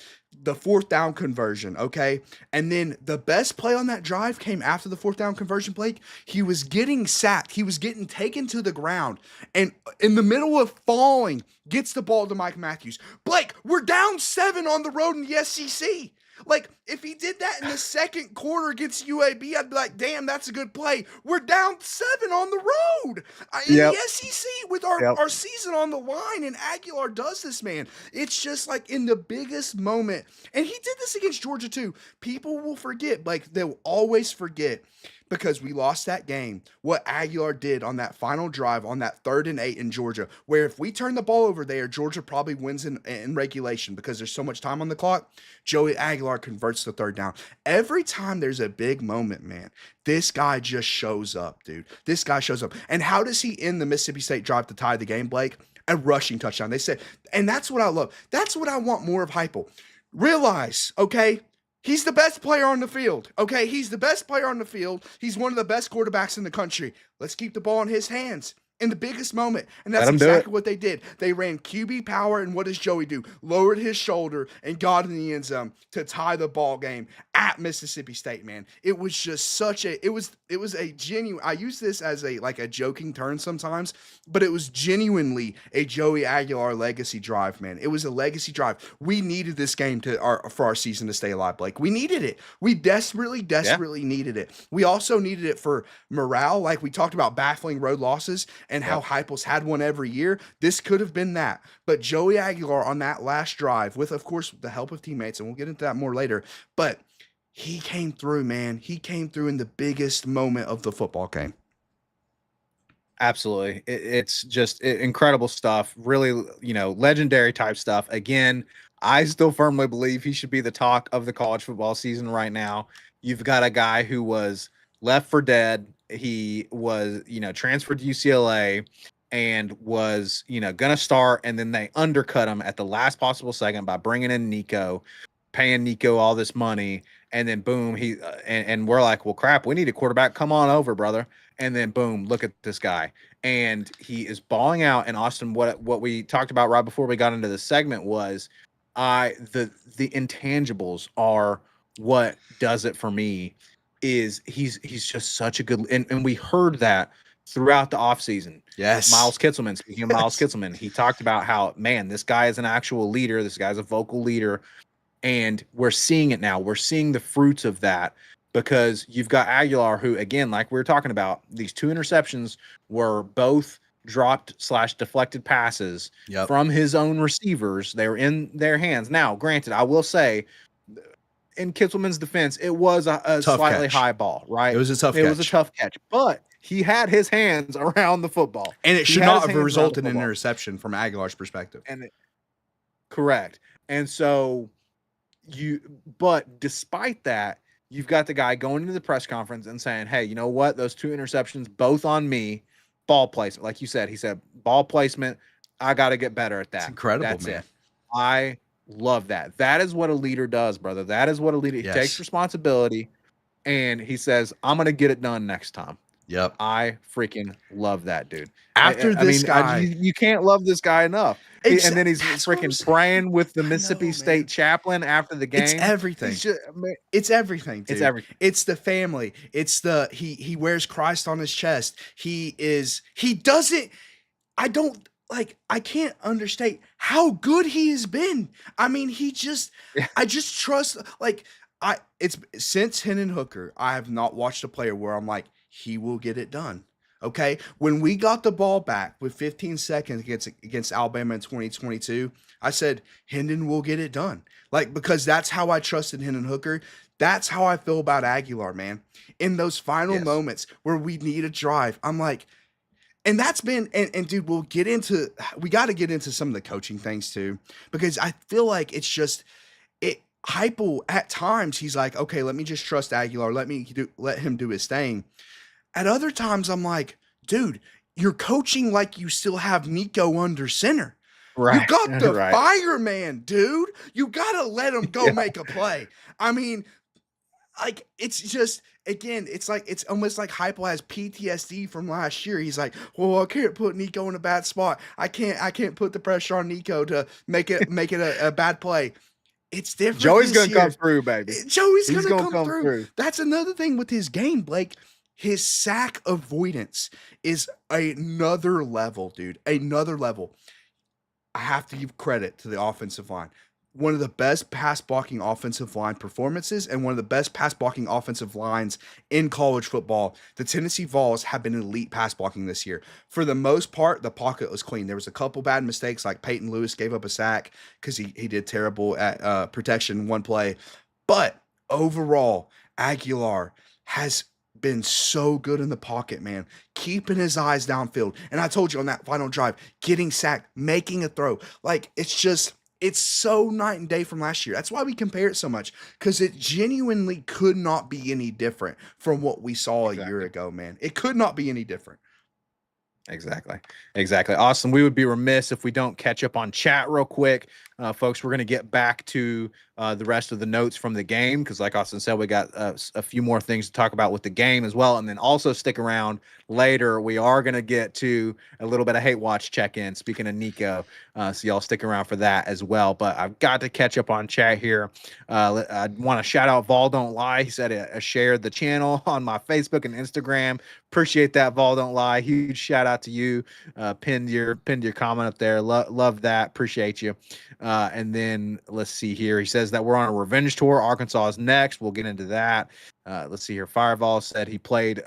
Speaker 1: The 4th down conversion, okay? And then the best play on that drive came after the 4th down conversion, Blake. He was getting sacked. He was getting taken to the ground. And in the middle of falling, gets the ball to Mike Matthews. Blake, we're down 7 on the road in the SEC. Like, if he did that in the 2nd quarter against UAB, I'd be like, damn, that's a good play. We're down 7 on the road in the SEC with our season on the line, and Aguilar does this, man. It's just like in the biggest moment, and he did this against Georgia too. People will forget, like they'll always forget because we lost that game, what Aguilar did on that final drive on that 3rd and 8 in Georgia, where if we turn the ball over there, Georgia probably wins in regulation because there's so much time on the clock. Joey Aguilar converts the 3rd down. Every time there's a big moment, man, this guy just shows up, dude. This guy shows up. And how does he end the Mississippi State drive to tie the game, Blake? A rushing touchdown. They said, and that's what I love. That's what I want more of Heupel. Realize, okay, he's the best player on the field, okay? He's the best player on the field. He's one of the best quarterbacks in the country. Let's keep the ball in his hands. in the biggest moment. And
Speaker 2: Let
Speaker 1: that's
Speaker 2: him do it.
Speaker 1: exactly what they did. They ran QB power, and what does Joey do? Lowered his shoulder and got in the end zone to tie the ball game at Mississippi State, man. It was just such a it was a genuine. I use this as a like a joking term sometimes, but it was genuinely a Joey Aguilar legacy drive, man. It was a legacy drive. We needed this game for our season to stay alive, Blake. We needed it. We
Speaker 2: Yeah.
Speaker 1: desperately needed it. We also needed it for morale, like we talked about baffling road losses and how
Speaker 2: Yep.
Speaker 1: Heupel's had one every year. This could have been that, but Joey Aguilar on that last drive, with of course the help of teammates, and we'll get into that more later, but he came through, man. He came through in the biggest moment of the football game.
Speaker 2: Absolutely. It's just incredible stuff. Really, legendary type stuff. Again, I still firmly believe he should be the talk of the college football season right now. You've got a guy who was left for dead. He was, transferred to UCLA and was, going to start. And then they undercut him at the last possible second by bringing in Nico, paying Nico all this money. And then boom, and we're like, well, crap, we need a quarterback. Come on over, brother. And then boom, look at this guy. And he is balling out. And Austin, what we talked about right before we got into the segment was the intangibles are what does it for me. Is he's just such a good, and we heard that throughout the offseason.
Speaker 1: Yes.
Speaker 2: Miles Kitselman, speaking of Miles Kitselman, he talked about how, man, this guy is an actual leader. This guy's a vocal leader. And we're seeing it now. We're seeing the fruits of that because you've got Aguilar, who, again, like we were talking about, these 2 interceptions were both dropped / deflected passes from his own receivers. They were in their hands. Now, granted, I will say, in Kitselman's defense, it was a slightly high ball, right?
Speaker 1: It was a tough catch.
Speaker 2: It was a tough catch, but he had his hands around the football.
Speaker 1: And it should not have resulted in an interception from Aguilar's perspective.
Speaker 2: Correct. And so but despite that, you've got the guy going into the press conference and saying, hey, you know what? Those 2 interceptions, both on me. Ball placement. Like you said, he said, ball placement. I got to get better at that.
Speaker 1: It's incredible,
Speaker 2: That's
Speaker 1: man.
Speaker 2: it. I love that. That is what a leader does, brother. That is what a leader, he takes responsibility and he says, I'm going to get it done next time.
Speaker 1: Yep.
Speaker 2: I freaking love that, dude.
Speaker 1: After this guy,
Speaker 2: you can't love this guy enough. And then he's freaking praying with the Mississippi State chaplain after the game.
Speaker 1: It's everything. It's everything, dude.
Speaker 2: It's everything.
Speaker 1: It's the family. It's the he wears Christ on his chest. I can't understate how good he has been. I mean, I just trust, it's since Hendon Hooker, I have not watched a player where I'm like, he will get it done. Okay. When we got the ball back with 15 seconds against Alabama in 2022, I said, Hendon will get it done. Because that's how I trusted Hendon Hooker. That's how I feel about Aguilar, man. In those final moments where we need a drive, I'm like, and that's been, and dude, we got to get into some of the coaching things too, because I feel like it's just, Heupel at times, he's like, okay, let me just trust Aguilar. Let him do his thing. At other times, I'm like, dude, you're coaching like you still have Nico under center. Right. You got the fireman, dude. You got to let him go make a play. I mean, it's just, again, it's almost like Heupel has PTSD from last year. He's like, well, I can't put Nico in a bad spot. I can't put the pressure on Nico to make it a bad play. It's different.
Speaker 2: Joey's going to come through, baby.
Speaker 1: Joey's going to come through. That's another thing with his game, Blake. His sack avoidance is another level, dude. Another level. I have to give credit to the offensive line. One of the best pass blocking offensive line performances and one of the best pass blocking offensive lines in college football. The Tennessee Vols have been elite pass blocking this year. For the most part, the pocket was clean. There was a couple bad mistakes, like Peyton Lewis gave up a sack because he did terrible at protection one play. But overall, Aguilar has been so good in the pocket, man, keeping his eyes downfield. And I told you on that final drive, getting sacked, making a throw. It's so night and day from last year. That's why we compare it so much, because it genuinely could not be any different from what we saw a year ago, man. It could not be any different.
Speaker 2: Exactly. Austin, we would be remiss if we don't catch up on chat real quick. folks, we're going to get back to the rest of the notes from the game because, like Austin said, we got a few more things to talk about with the game as well. And then also stick around later. We are going to get to a little bit of Hate Watch check-in, speaking of Nico. So y'all stick around for that as well. But I've got to catch up on chat here. I want to shout out Vol Don't Lie. He said I shared the channel on my Facebook and Instagram. Appreciate that, Vol Don't Lie. Huge shout out to you. Pinned your comment up there. Love that. Appreciate you. And then let's see here. He says that we're on a revenge tour. Arkansas is next. We'll get into that. Let's see here. Fireball said he played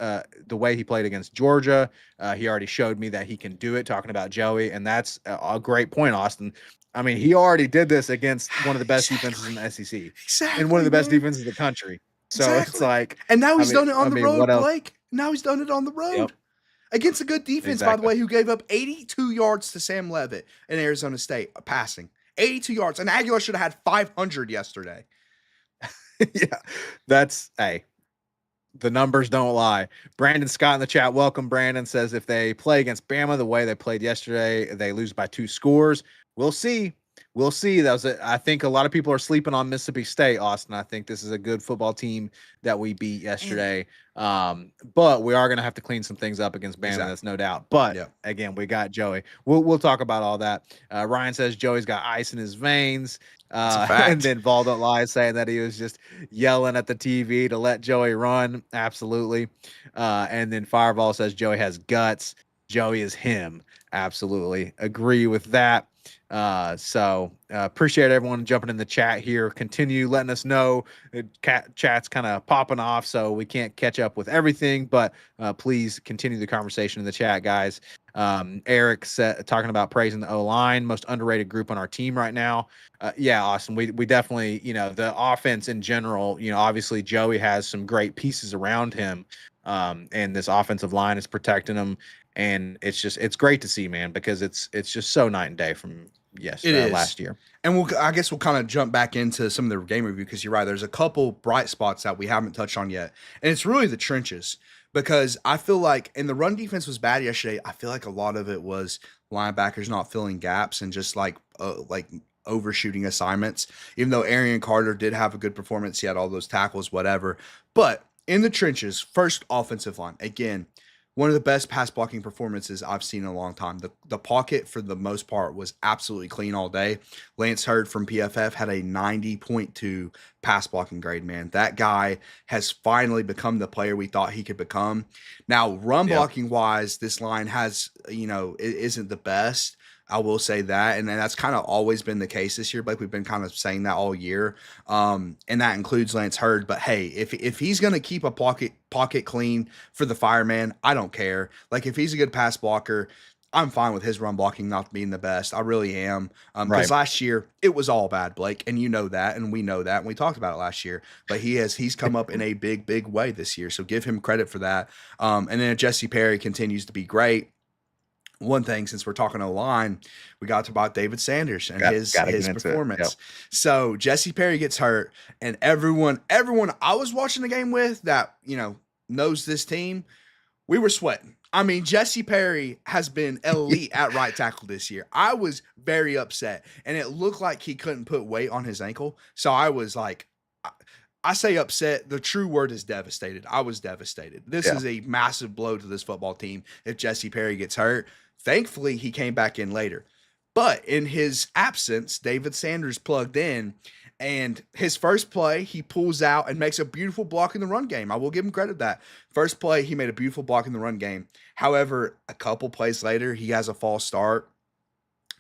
Speaker 2: the way he played against Georgia. He already showed me that he can do it, talking about Joey. And that's a great point, Austin. I mean, he already did this against one of the best defenses in the SEC.
Speaker 1: Exactly.
Speaker 2: And one of the best defenses in the country. So It's like.
Speaker 1: And now he's done it on the road, Blake. Now he's done it on the road.
Speaker 2: Yep.
Speaker 1: Against a good defense, by the way, who gave up 82 yards to Sam Leavitt in Arizona State passing. 82 yards. And Aguilar should have had 500 yesterday.
Speaker 2: Yeah, that's the numbers don't lie. Brandon Scott in the chat, welcome. Brandon says if they play against Bama the way they played yesterday, they lose by 2 scores. We'll see. We'll see. I think a lot of people are sleeping on Mississippi State, Austin. I think this is a good football team that we beat yesterday. But we are going to have to clean some things up against Bama. Exactly. That's no doubt. But again, we got Joey. We'll talk about all that. Ryan says Joey's got ice in his veins. And then Vol Don't Lie saying that he was just yelling at the TV to let Joey run. Absolutely. And then Fireball says Joey has guts. Joey is him. Absolutely. Agree with that. So appreciate everyone jumping in the chat here. Continue letting us know. Chat's kind of popping off, so we can't catch up with everything, but please continue the conversation in the chat, guys. Eric said, talking about praising the O-line, most underrated group on our team right now. Yeah, Austin, we definitely, the offense in general, obviously Joey has some great pieces around him, and this offensive line is protecting him. And it's great to see, man, because it's just so night and day from last year.
Speaker 1: And I guess we'll kind of jump back into some of the game review because you're right. There's a couple bright spots that we haven't touched on yet. And it's really the trenches because I feel like, and the run defense was bad yesterday. I feel like a lot of it was linebackers not filling gaps and just like overshooting assignments. Even though Arian Carter did have a good performance, he had all those tackles, whatever. But in the trenches, first offensive line, again, one of the best pass blocking performances I've seen in a long time. The pocket, for the most part, was absolutely clean all day. Lance Hurd from PFF had a 90.2 pass blocking grade, man. That guy has finally become the player we thought he could become. Now, run blocking wise, this line has, it isn't the best. I will say that. And that's kind of always been the case this year. Like we've been kind of saying that all year. And that includes Lance Hurd. But hey, if he's going to keep a pocket clean for the fireman, I don't care. Like if he's a good pass blocker, I'm fine with his run blocking not being the best. I really am. Because last year it was all bad, Blake, and you know that, and we know that, and we talked about it last year. But he's come up in a big way this year. So give him credit for that. And then Jesse Perry continues to be great. One thing, since we're talking O-line, we got to about David Sanders and his performance. Yep. So Jesse Perry gets hurt, and everyone I was watching the game with that, knows this team, we were sweating. I mean, Jesse Perry has been elite at right tackle this year. I was very upset, and it looked like he couldn't put weight on his ankle. So I was like, I say upset. The true word is devastated. I was devastated. This is a massive blow to this football team if Jesse Perry gets hurt. Thankfully, he came back in later. But in his absence, David Sanders plugged in, and his first play, he pulls out and makes a beautiful block in the run game. I will give him credit that. First play, he made a beautiful block in the run game. However, a couple plays later, he has a false start.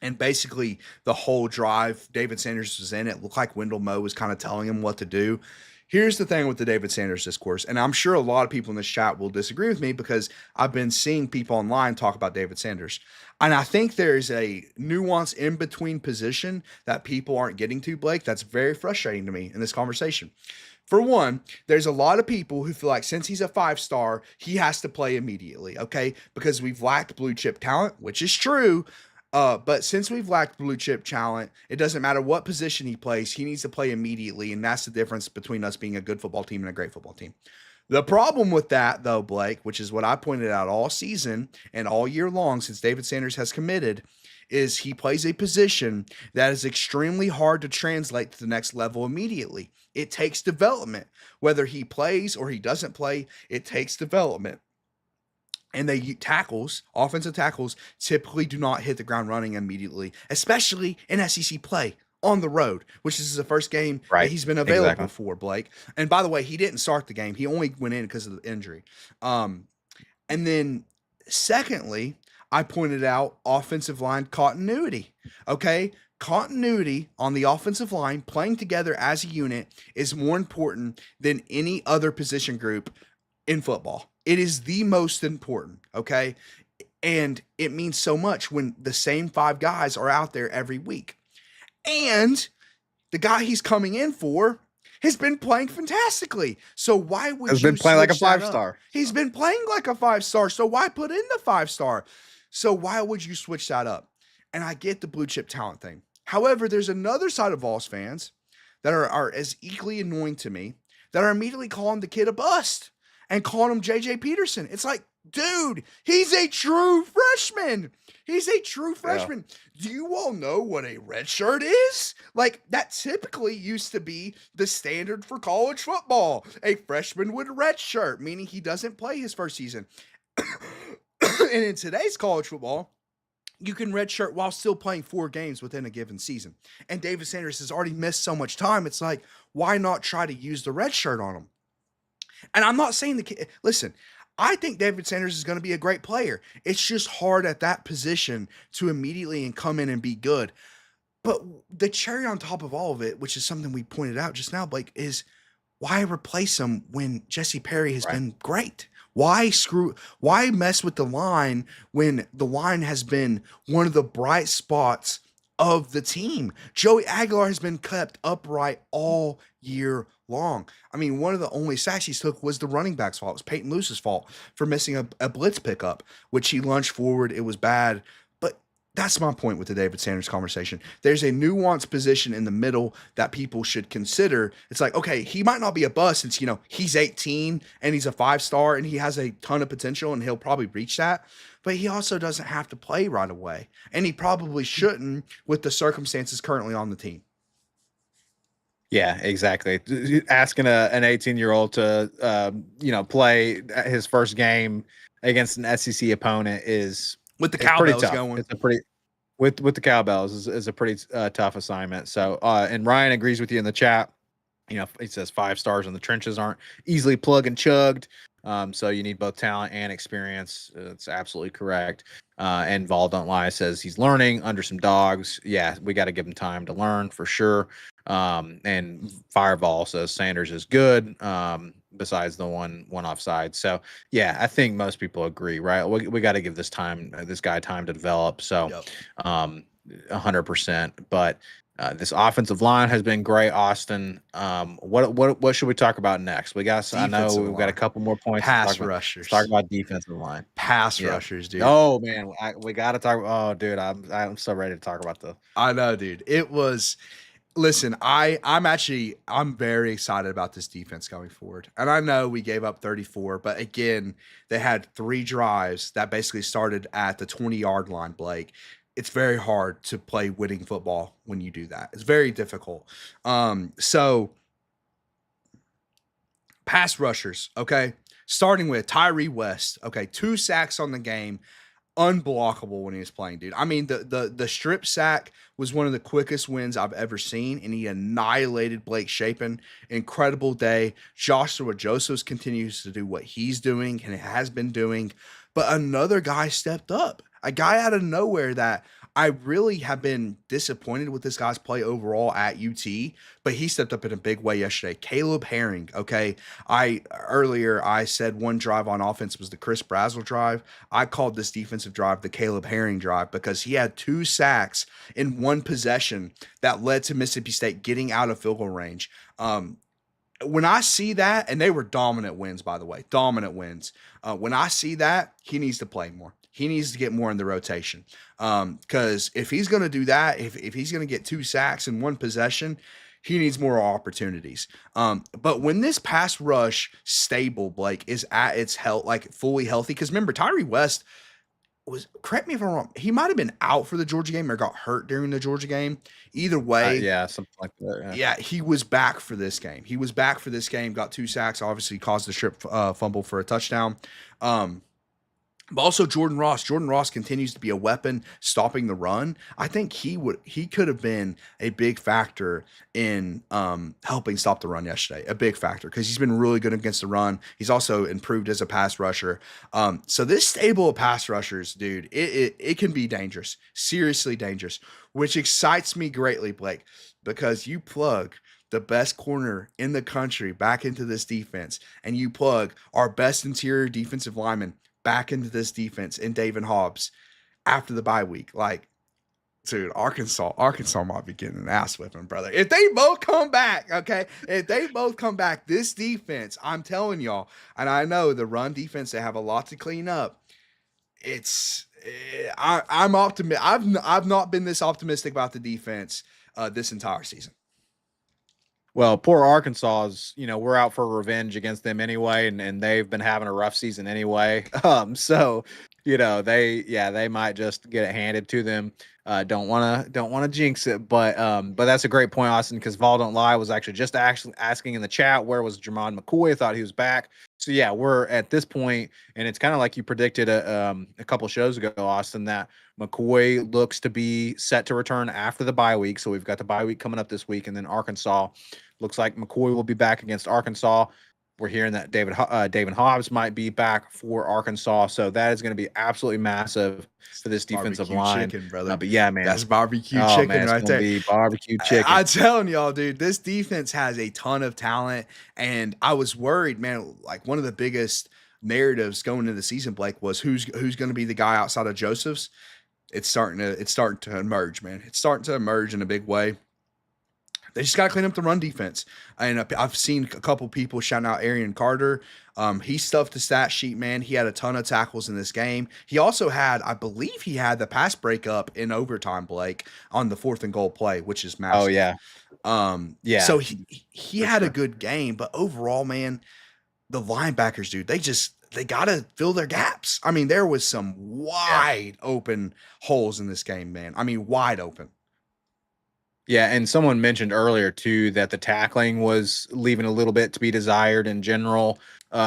Speaker 1: And basically, the whole drive, David Sanders was in it. Looked like Wendell Moe was kind of telling him what to do. Here's the thing with the David Sanders discourse, and I'm sure a lot of people in this chat will disagree with me because I've been seeing people online talk about David Sanders. And I think there's a nuance in between position that people aren't getting to, Blake, that's very frustrating to me in this conversation. For one, there's a lot of people who feel like since he's a 5-star, he has to play immediately, okay? Because we've lacked blue chip talent, which is true. But since we've lacked blue chip talent, it doesn't matter what position he plays. He needs to play immediately, and that's the difference between us being a good football team and a great football team. The problem with that, though, Blake, which is what I pointed out all season and all year long since David Sanders has committed, is he plays a position that is extremely hard to translate to the next level immediately. It takes development. Whether he plays or he doesn't play, it takes development. And offensive tackles, typically do not hit the ground running immediately, especially in SEC play on the road, which is the first game that
Speaker 2: Right.
Speaker 1: he's been available
Speaker 2: Exactly.
Speaker 1: for, Blake. And by the way, he didn't start the game. He only went in because of the injury. And then secondly, I pointed out offensive line continuity. Okay. Continuity on the offensive line, playing together as a unit, is more important than any other position group in football. It is the most important. Okay. And it means so much when the same five guys are out there every week. And the guy he's coming in for has been playing fantastically. So why would
Speaker 2: Has
Speaker 1: you
Speaker 2: been playing like a
Speaker 1: switch that up?
Speaker 2: 5-star.
Speaker 1: He's been playing like a 5-star. So why put in the 5-star? So why would you switch that up? And I get the blue chip talent thing. However, there's another side of Vols fans that are as equally annoying to me that are immediately calling the kid a bust and calling him JJ Peterson. It's like, dude, he's a true freshman. He's a true freshman. Yeah. Do you all know what a red shirt is? Like, that typically used to be the standard for college football. A freshman with a red shirt, meaning he doesn't play his first season. And in today's college football, you can redshirt while still playing 4 games within a given season. And David Sanders has already missed so much time. It's like, why not try to use the red shirt on him? And I'm not saying listen, I think David Sanders is going to be a great player. It's just hard at that position to immediately come in and be good. But the cherry on top of all of it, which is something we pointed out just now, Blake, is why replace him when Jesse Perry has been great? Why mess with the line when the line has been one of the bright spots of the team? Joey Aguilar has been kept upright all year long. I mean, one of the only sacks he took was the running back's fault. It was Peyton Luce's fault for missing a blitz pickup, which he lunged forward. It was bad. But that's my point with the David Sanders conversation. There's a nuanced position in the middle that people should consider. It's like, okay, he might not be a bust since, he's 18 and he's a 5-star and he has a ton of potential and he'll probably reach that. But he also doesn't have to play right away. And he probably shouldn't with the circumstances currently on the team.
Speaker 2: Yeah, exactly. Asking an 18-year-old to, play his first game against an SEC opponent is
Speaker 1: with the cowbells
Speaker 2: going. It's a pretty with the cowbells is a pretty tough assignment. So, and Ryan agrees with you in the chat. He says 5 stars in the trenches aren't easily plug and chugged. So you need both talent and experience. It's absolutely correct. And Vol Don't Lie says he's learning under some dogs. Yeah, we got to give him time to learn for sure. And Fireball says Sanders is good. Besides the one offside. So yeah, I think most people agree, right? We got to give this guy time to develop. So, yep. 100%. But this offensive line has been great, Austin. What should we talk about next? We've got a couple more points.
Speaker 1: Pass rushers.
Speaker 2: Let's talk about defensive line.
Speaker 1: Pass rushers, dude.
Speaker 2: Oh man, we got to talk. Oh, dude, I'm so ready to talk about the.
Speaker 1: I know, dude. It was. Listen, I'm very excited about this defense going forward. And I know we gave up 34, but again, they had 3 drives that basically started at the 20-yard line, Blake. It's very hard to play winning football when you do that. It's very difficult. So pass rushers, okay? Starting with Tyree West, okay? 2 sacks on the game. Unblockable when he was playing, dude. I mean, the strip sack was one of the quickest wins I've ever seen, and he annihilated Blake Shapen. Incredible day. Joshua Josephs continues to do what he's doing and has been doing, but another guy stepped up. A guy out of nowhere that I really have been disappointed with this guy's play overall at UT, but he stepped up in a big way yesterday. Caleb Herring, okay? Earlier I said one drive on offense was the Chris Brazzell drive. I called this defensive drive the Caleb Herring drive because he had 2 sacks in one possession that led to Mississippi State getting out of field goal range. When I see that, and they were dominant wins, by the way, dominant wins. When I see that, he needs to play more. He needs to get more in the rotation. Because if he's going to do that, if he's going to get 2 sacks in one possession, He needs more opportunities. But when this pass rush stable, Blake, is at its health, like fully healthy, because remember, Tyree West was, correct me if I'm wrong, he might have been out for the Georgia game or got hurt during the Georgia game. Either way,
Speaker 2: Yeah, something like that. Yeah.
Speaker 1: yeah, he was back for this game. He was back for this game, got 2 sacks, obviously caused the strip fumble for a touchdown. Um, but also Jordan Ross. Jordan Ross continues to be a weapon stopping the run. I think he could have been a big factor in helping stop the run yesterday. A big factor because he's been really good against the run. He's also improved as a pass rusher. So this stable of pass rushers, dude, it can be dangerous, seriously dangerous, which excites me greatly, Blake, because you plug the best corner in the country back into this defense, and you plug our best interior defensive lineman back into this defense in David Hobbs after the bye week. Like, dude, Arkansas might be getting an ass whipping, brother. If they both come back, okay, if they both come back, this defense, I'm telling y'all, and I know the run defense, they have a lot to clean up. I'm optimistic. I've not been this optimistic about the defense this entire season.
Speaker 2: Well, poor Arkansas is, we're out for revenge against them anyway, and they've been having a rough season anyway. So, they might just get it handed to them. Don't wanna jinx it, but that's a great point, Austin, because Vol Don't Lie was actually just asking in the chat where was Jermon McCoy. I thought he was back. So yeah, we're at this point, and it's kind of like you predicted a couple shows ago, Austin, that McCoy looks to be set to return after the bye week. So we've got the bye week coming up this week, and then Arkansas. Looks like McCoy will be back against Arkansas. We're hearing that David Hobbs might be back for Arkansas, so that is going to be absolutely massive for this defensive line,
Speaker 1: chicken, brother.
Speaker 2: But yeah, man,
Speaker 1: that's barbecue chicken,
Speaker 2: man,
Speaker 1: right there.
Speaker 2: Be barbecue chicken.
Speaker 1: I'm telling y'all, dude, this defense has a ton of talent, and I was worried, man. Like one of the biggest narratives going into the season, Blake, was who's going to be the guy outside of Joseph's. It's starting to emerge, man. It's starting to emerge in a big way. They just got to clean up the run defense. And I've seen a couple people shouting out Arian Carter. He stuffed the stat sheet, man. He had a ton of tackles in this game. He also had, I believe he had the pass breakup in overtime, Blake, on the 4th and goal play, which is massive.
Speaker 2: Oh, yeah.
Speaker 1: Yeah. So he had a good game, but overall, man, the linebackers, dude, they got to fill their gaps. I mean, there was some wide open holes in this game, man. I mean, wide open.
Speaker 2: Yeah, and someone mentioned earlier too that the tackling was leaving a little bit to be desired in general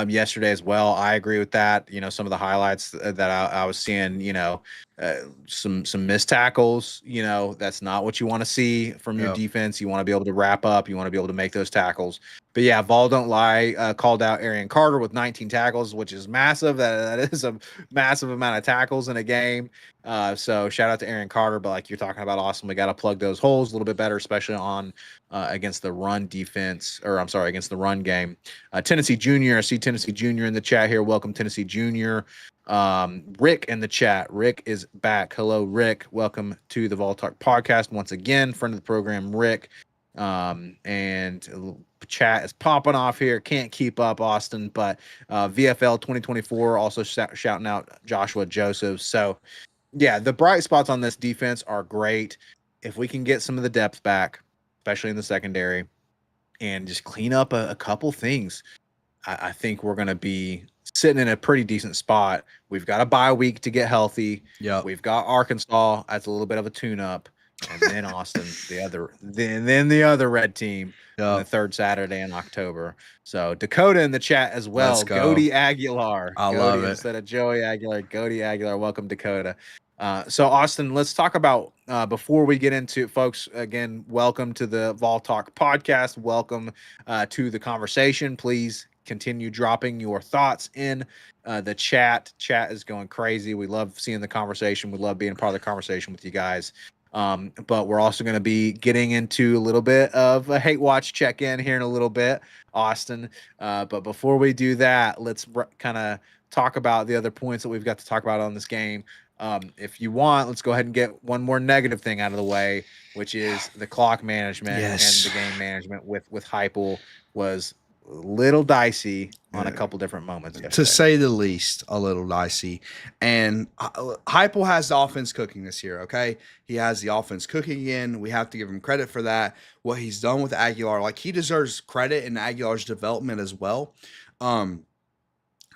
Speaker 2: yesterday as well. I agree with that. Some of the highlights that I was seeing, some missed tackles. That's not what you want to see from your defense. You want to be able to wrap up. You want to be able to make those tackles. But yeah, Vol Don't Lie called out Arian Carter with 19 tackles, which is massive. That is a massive amount of tackles in a game. So shout out to Arian Carter. But like you're talking about, Austin, we got to plug those holes a little bit better, especially on against the run defense, or I'm sorry, against the run game. Tennessee Junior, I see Tennessee Junior in the chat here. Welcome, Tennessee Junior. Rick in the chat. Rick is back. Hello, Rick. Welcome to the Vol Talk podcast once again. Friend of the program, Rick. And chat is popping off here. Can't keep up, Austin, but VFL 2024 also shouting out Joshua Joseph. So yeah, the bright spots on this defense are great. If we can get some of the depth back, especially in the secondary, and just clean up a couple things, I think we're going to be sitting in a pretty decent spot. We've got a bye week to get healthy.
Speaker 1: Yeah,
Speaker 2: we've got Arkansas. That's a little bit of a tune-up. And then Austin, then the other red team on the 3rd Saturday in October. So Dakota in the chat as well.
Speaker 1: Let's go.
Speaker 2: Goody Aguilar.
Speaker 1: I love it.
Speaker 2: Instead of Joey Aguilar, Goody Aguilar. Welcome, Dakota. So Austin, let's talk about before we get into, folks, again, welcome to the Vol Talk podcast. Welcome to the conversation. Please continue dropping your thoughts in the chat. Chat is going crazy. We love seeing the conversation. We love being a part of the conversation with you guys. But we're also going to be getting into a little bit of a hate watch check-in here in a little bit, Austin. But before we do that, let's kind of talk about the other points that we've got to talk about on this game. If you want, let's go ahead and get one more negative thing out of the way, which is the clock management and the game management with Heupel was little dicey on a
Speaker 1: Yeah.
Speaker 2: couple different moments
Speaker 1: To
Speaker 2: yesterday.
Speaker 1: say the least, a little dicey. And Heupel has the offense cooking this year, okay? He has the offense cooking again. We have to give him credit for that. What he's done with Aguilar, like he deserves credit in Aguilar's development as well. Um,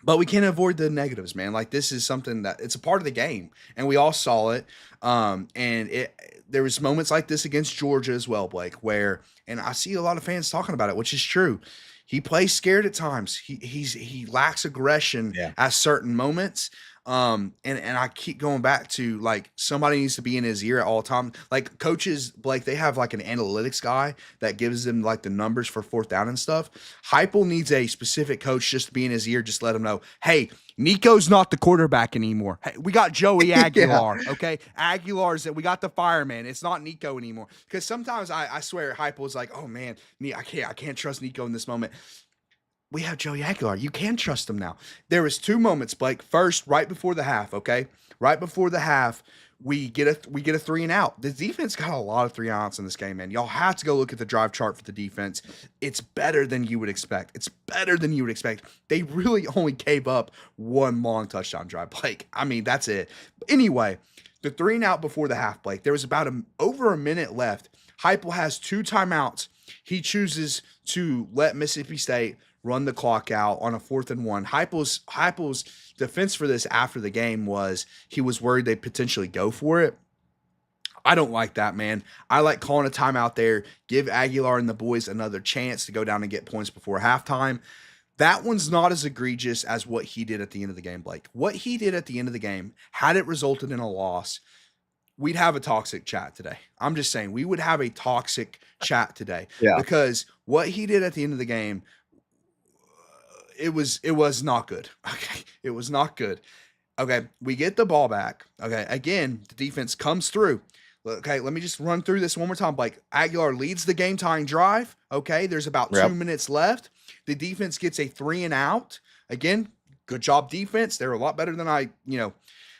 Speaker 1: but we can't avoid the negatives, man. Like this is something that it's a part of the game, and we all saw it. And there was moments like this against Georgia as well, Blake, where and I see a lot of fans talking about it, which is true. He plays scared at times. He lacks aggression
Speaker 2: Yeah.
Speaker 1: at certain moments. And I keep going back to like somebody needs to be in his ear at all times. Like coaches, Blake, they have like an analytics guy that gives them like the numbers for fourth down and stuff. Heupel needs a specific coach just to be in his ear, just let him know, hey, Nico's not the quarterback anymore. Hey, we got Joey Aguilar.
Speaker 2: Yeah.
Speaker 1: Okay. Aguilar's that we got the fireman. It's not Nico anymore. Because sometimes I swear Heupel is like, oh man, I can't trust Nico in this moment. We have Joey Aguilar. You can trust him now. There was two moments, Blake. First, right before the half, okay? Right before the half, we get a 3 and out. The defense got a lot of 3 and outs in this game, man. Y'all have to go look at the drive chart for the defense. It's better than you would expect. It's better than you would expect. They really only gave up one long touchdown drive, Blake. I mean, that's it. Anyway, the 3 and out before the half, Blake. There was about over a minute left. Heupel has 2 timeouts. He chooses to let Mississippi State run the clock out on a 4th and 1. Heupel's defense for this after the game was he was worried they'd potentially go for it. I don't like that, man. I like calling a timeout there, give Aguilar and the boys another chance to go down and get points before halftime. That one's not as egregious as what he did at the end of the game, Blake. What he did at the end of the game, had it resulted in a loss, we'd have a toxic chat today. I'm just saying, we would have a toxic chat today
Speaker 2: Yeah.
Speaker 1: because what he did at the end of the game, it was not good. Okay. It was not good. Okay. We get the ball back. Okay. Again, the defense comes through. Okay. Let me just run through this one more time. Like Aguilar leads the game tying drive. Okay. There's about 2
Speaker 2: Yep.
Speaker 1: minutes left. The defense gets a 3 and out. Again, good job defense. They're a lot better than I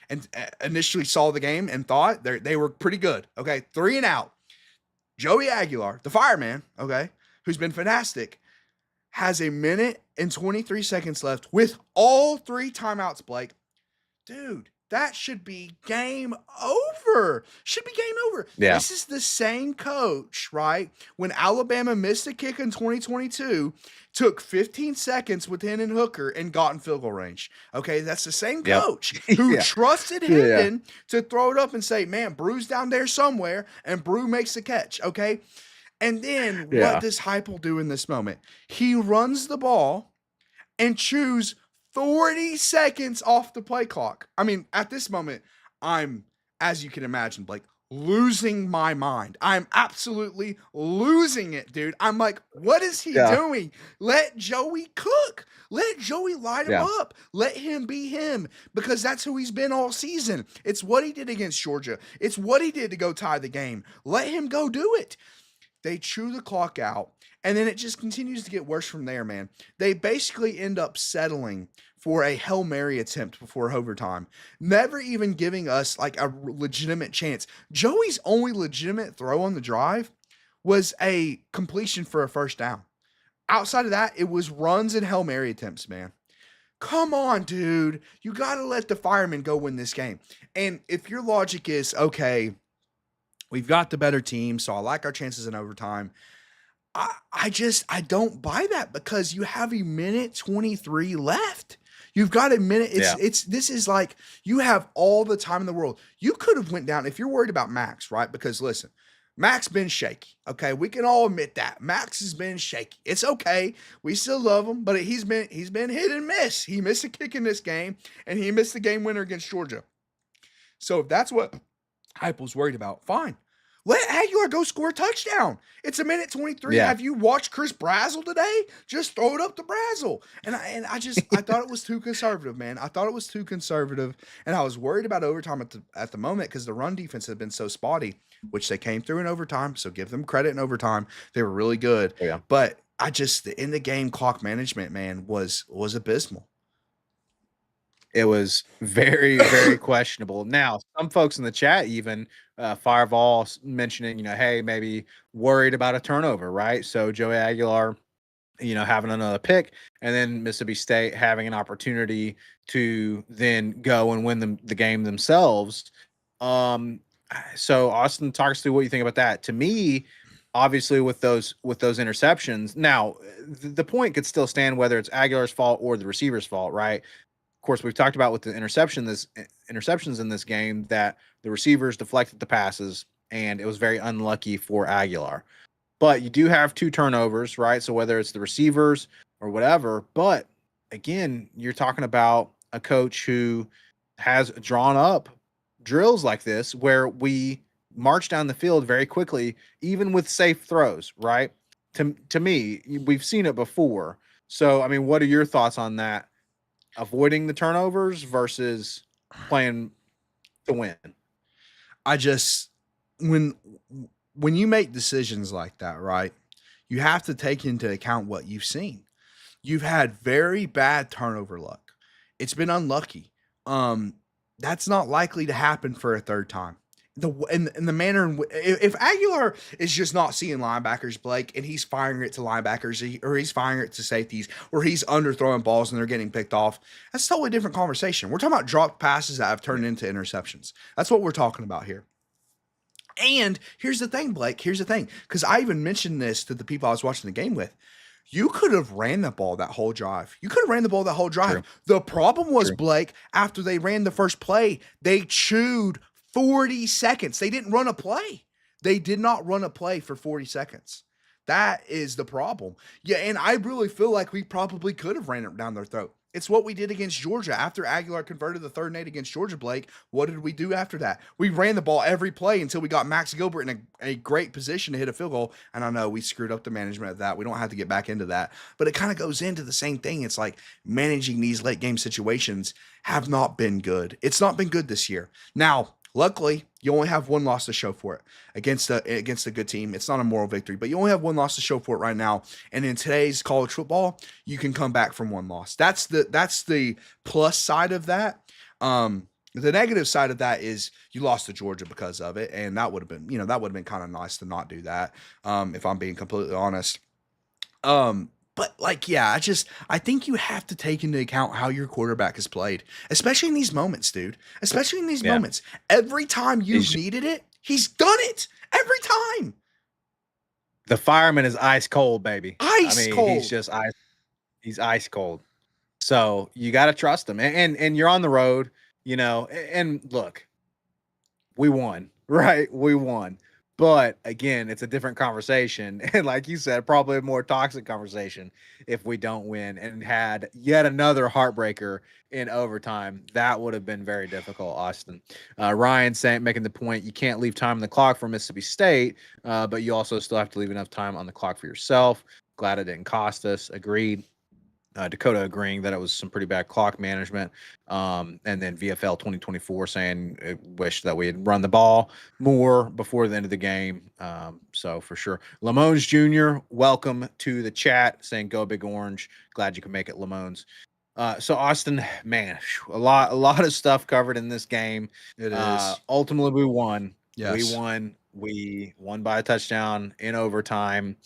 Speaker 1: and initially saw the game and thought they were pretty good. Okay. 3 and out. Joey Aguilar, the fireman, okay, who's been fantastic, has a minute and 23 seconds left with all 3 timeouts, Blake. Dude, that should be game over. Should be game over.
Speaker 2: Yeah.
Speaker 1: This is the same coach, right? When Alabama missed a kick in 2022, took 15 seconds with Hendon Hooker and got in field goal range. Okay, that's the same
Speaker 2: Yep.
Speaker 1: coach who
Speaker 2: Yeah.
Speaker 1: trusted Hendon to throw it up and say, man, Brew's down there somewhere, and Brew makes the catch, okay? And then what does Heupel do in this moment? He runs the ball and chews 40 seconds off the play clock. I mean, at this moment, I'm, as you can imagine, Blake, losing my mind. I'm absolutely losing it, dude. I'm like, what is he doing? Let Joey cook. Let Joey light him up. Let him be him because that's who he's been all season. It's what he did against Georgia. It's what he did to go tie the game. Let him go do it. They chew the clock out, and then it just continues to get worse from there, man. They basically end up settling for a Hail Mary attempt before overtime, never even giving us like a legitimate chance. Joey's only legitimate throw on the drive was a completion for a first down. Outside of that, it was runs and Hail Mary attempts, man. Come on, dude. You got to let the firemen go win this game. And if your logic is, okay, we've got the better team, so I like our chances in overtime. I don't buy that because you have a minute 23 left. You've got a minute. This is like you have all the time in the world. You could have went down if you're worried about Max, right? Because listen, Max been shaky. Okay, we can all admit that Max has been shaky. It's okay. We still love him, but he's been hit and miss. He missed a kick in this game, and he missed the game winner against Georgia. So if that's what Heupel's worried about, fine. Let Aguilar go score a touchdown. It's a minute 23.
Speaker 2: Yeah.
Speaker 1: Have you watched Chris Brazzle today? Just throw it up to Brazzle. And I thought it was too conservative, man. I thought it was too conservative. And I was worried about overtime at the moment because the run defense had been so spotty, which they came through in overtime. So give them credit in overtime. They were really good.
Speaker 2: Yeah.
Speaker 1: But the in the game clock management, man, was abysmal.
Speaker 2: It was very, very questionable. Now, some folks in the chat even Vols mentioning, hey, maybe worried about a turnover, right? So Joey Aguilar having another pick, and then Mississippi State having an opportunity to then go and win the game themselves. Um, so Austin, talk us through what you think about that. To me, obviously with those interceptions, now the point could still stand whether it's Aguilar's fault or the receiver's fault, right? Of course, we've talked about with the interceptions in this game that the receivers deflected the passes, and it was very unlucky for Aguilar. But you do have 2 turnovers, right? So whether it's the receivers or whatever, but again, you're talking about a coach who has drawn up drills like this where we march down the field very quickly, even with safe throws, right? To me, we've seen it before. So, I mean, what are your thoughts on that? Avoiding the turnovers versus playing to win.
Speaker 1: I just when when you make decisions like that, right? You have to take into account what you've seen. You've had very bad turnover luck. It's been unlucky. Um, that's not likely to happen for a third time. In the manner if Aguilar is just not seeing linebackers, Blake, and he's firing it to linebackers, or he's firing it to safeties, or he's underthrowing balls and they're getting picked off, that's a totally different conversation. We're talking about dropped passes that have turned into interceptions. That's what we're talking about here. And here's the thing, Blake. Here's the thing, because I even mentioned this to the people I was watching the game with. You could have ran the ball that whole drive. You could have ran the ball that whole drive.
Speaker 2: True.
Speaker 1: The problem was,
Speaker 2: True.
Speaker 1: Blake, after they ran the first play, they chewed 40 seconds. They didn't run a play. They did not run a play for 40 seconds. That is the problem. Yeah, and I really feel like we probably could have ran it down their throat. It's what we did against Georgia. After Aguilar converted the third and 8 against Georgia, Blake, what did we do after that? We ran the ball every play until we got Max Gilbert in a great position to hit a field goal. And I know we screwed up the management of that. We don't have to get back into that. But it kind of goes into the same thing. It's like managing these late game situations have not been good. It's not been good this year. Now, luckily, you only have one loss to show for it against a good team. It's not a moral victory, but you only have one loss to show for it right now. And in today's college football, you can come back from one loss. That's the plus side of that. The negative side of that is you lost to Georgia because of it, and that would have been kind of nice to not do that. If I'm being completely honest. But like, yeah, I think you have to take into account how your quarterback has played, especially in these moments, dude. Especially in these moments. Every time you've needed it, he's done it. Every time.
Speaker 2: The fireman is ice cold, baby.
Speaker 1: Ice cold.
Speaker 2: He's just ice. He's ice cold. So you got to trust him, and you're on the road, And look, we won, right? We won. But again, it's a different conversation. And like you said, probably a more toxic conversation if we don't win and had yet another heartbreaker in overtime. That would have been very difficult, Austin. Ryan making the point, you can't leave time on the clock for Mississippi State, but you also still have to leave enough time on the clock for yourself. Glad it didn't cost us. Agreed. Dakota agreeing that it was some pretty bad clock management. And then VFL 2024 saying it wished that we had run the ball more before the end of the game. So for sure. Lamones Jr., welcome to the chat, saying go Big Orange. Glad you can make it, Lamones. So Austin, man, a lot of stuff covered in this game.
Speaker 1: It is.
Speaker 2: Ultimately, we won.
Speaker 1: Yes.
Speaker 2: We won. We won by a touchdown in overtime.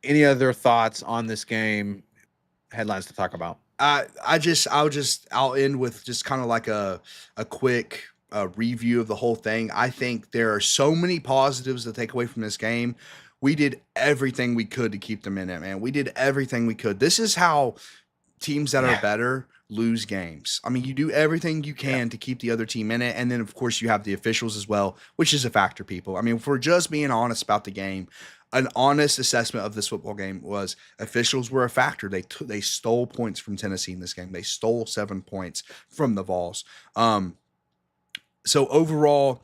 Speaker 2: Any other thoughts on this game? Headlines to talk about?
Speaker 1: I'll end with just kind of like a quick review of the whole thing. I think there are so many positives to take away from this game. We did everything we could to keep them in it, man. We did everything we could. This is how teams that are better lose games. I mean, you do everything you can to keep the other team in it. And then, of course, you have the officials as well, which is a factor, people. I mean, if we're just being honest about the game, an honest assessment of this football game was officials were a factor. They stole points from Tennessee in this game. They stole 7 points from the Vols. So overall,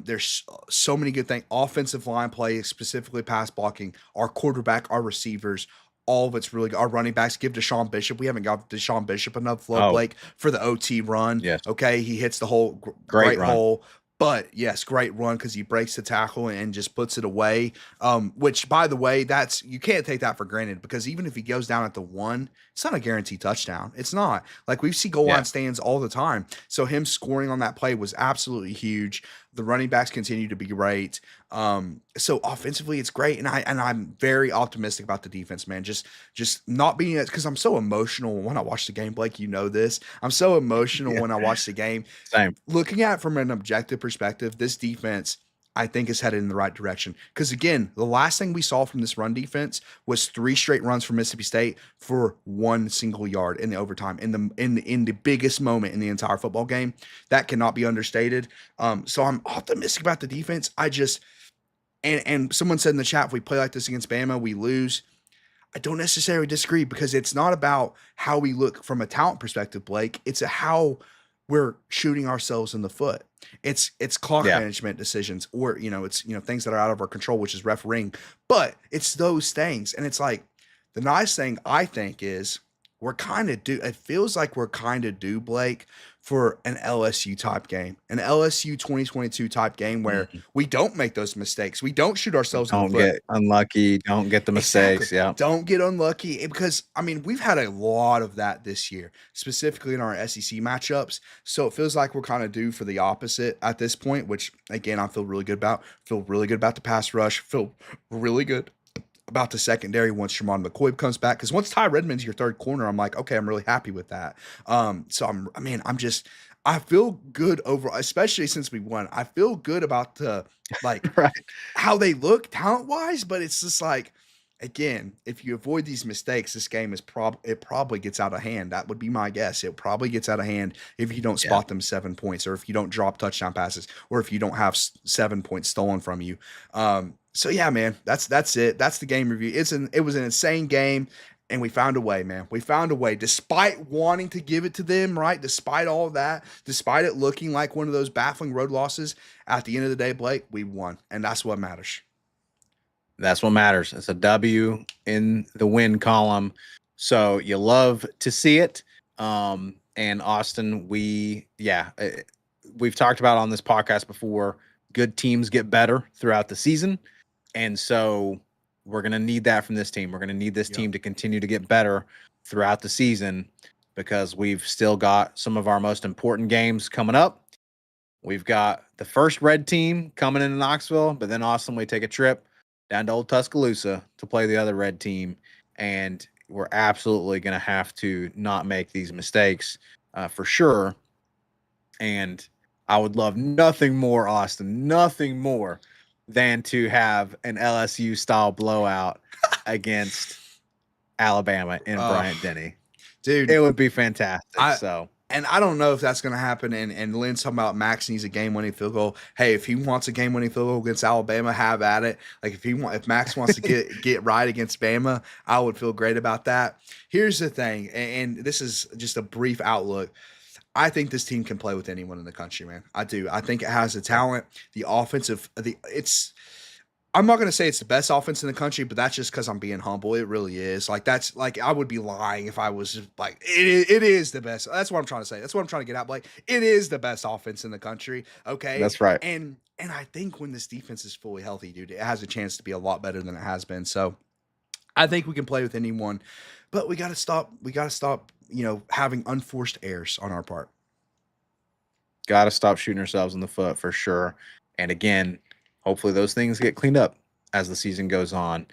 Speaker 1: there's so many good things. Offensive line play, specifically pass blocking, our quarterback, our receivers, all of it's really good. Our running backs, give Deshaun Bishop. We haven't got Deshaun Bishop enough love, Blake, for the OT run.
Speaker 2: Yes.
Speaker 1: Okay, he hits the whole great hole. But yes, great run because he breaks the tackle and just puts it away. Which, by the way, you can't take that for granted, because even if he goes down at the 1, it's not a guaranteed touchdown. It's not. Like, we see goal line stands all the time. So him scoring on that play was absolutely huge. The running backs continue to be great. So offensively, it's great, and I'm very optimistic about the defense, man. Just not being it because I'm so emotional when I watch the game, Blake. You know this. I'm so emotional
Speaker 2: Yeah,
Speaker 1: when I watch the game.
Speaker 2: same.
Speaker 1: Looking at it from an objective perspective, this defense, I think, is headed in the right direction. Because again, the last thing we saw from this run defense was 3 straight runs from Mississippi State for 1 single yard in the overtime, in the biggest moment in the entire football game. That cannot be understated. So I'm optimistic about the defense. I just and someone said in the chat, if we play like this against Bama, we lose. I don't necessarily disagree because it's not about how we look from a talent perspective, Blake. It's how we're shooting ourselves in the foot. It's clock
Speaker 2: Yeah,
Speaker 1: management decisions, or it's things that are out of our control, which is refereeing. But it's those things, and it's like the nice thing I think is we're kind of due. It feels like we're kind of due, Blake, for an LSU type game, an LSU 2022 type game where
Speaker 2: mhm.
Speaker 1: we don't make those mistakes. We don't shoot ourselves in the
Speaker 2: Don't
Speaker 1: foot.
Speaker 2: get unlucky. Don't get the
Speaker 1: Exactly.
Speaker 2: mistakes. Yeah,
Speaker 1: Don't get unlucky because I mean we've had a lot of that this year, specifically in our SEC matchups. So it feels like we're kind of due for the opposite at this point, which again I feel really good about. Feel really good about the pass rush. Feel really good about the secondary once Sherman McCoy comes back. Because once Ty Redmond's your third corner, I'm like, okay, I'm really happy with that. So I feel good over, especially since we won. I feel good about the like
Speaker 2: right.
Speaker 1: how they look talent wise, but it's just like again, if you avoid these mistakes, this game is probably gets out of hand. That would be my guess. It probably gets out of hand if you don't
Speaker 2: Yeah,
Speaker 1: spot them 7 points, or if you don't drop touchdown passes, or if you don't have 7 points stolen from you. So yeah, man, that's it. That's the game review. It was an insane game. And we found a way, man. We found a way, despite wanting to give it to them, right? Despite all of that, despite it looking like one of those baffling road losses, at the end of the day, Blake, we won, and that's what matters.
Speaker 2: that's what matters. It's a W in the win column. So you love to see it. And Austin, we've talked about on this podcast before. Good teams get better throughout the season, and so we're gonna need that from this team. We're gonna need this
Speaker 1: Yep.
Speaker 2: team to continue to get better throughout the season because we've still got some of our most important games coming up. We've got the first red team coming into Knoxville, but then Austin, we take a trip down to Old Tuscaloosa to play the other red team. And we're absolutely going to have to not make these mistakes for sure. And I would love nothing more, Austin, nothing more than to have an LSU style blowout against Alabama in
Speaker 1: Oh,
Speaker 2: Bryant Denny.
Speaker 1: dude,
Speaker 2: It would be fantastic.
Speaker 1: I
Speaker 2: So,
Speaker 1: and I don't know if that's going to happen. And Lynn's talking about Max needs a game-winning field goal. Hey, if he wants a game-winning field goal against Alabama, have at it. Like if Max wants to get right against Bama, I would feel great about that. Here's the thing, and this is just a brief outlook. I think this team can play with anyone in the country, man. I do. I think it has the talent, the offensive, the it's. I'm not going to say it's the best offense in the country, but that's just because I'm being humble. It really is. Like that's like I would be lying if I was just like it is the best. That's what I'm trying to say. That's what I'm trying to get at. Like it is the best offense in the country. Okay,
Speaker 2: that's right.
Speaker 1: and I think when this defense is fully healthy, dude, it has a chance to be a lot better than it has been. So I think we can play with anyone, but we got to stop. We got to stop. Having unforced errors on our part.
Speaker 2: Got to stop shooting ourselves in the foot for sure. And again, hopefully those things get cleaned up as the season goes on.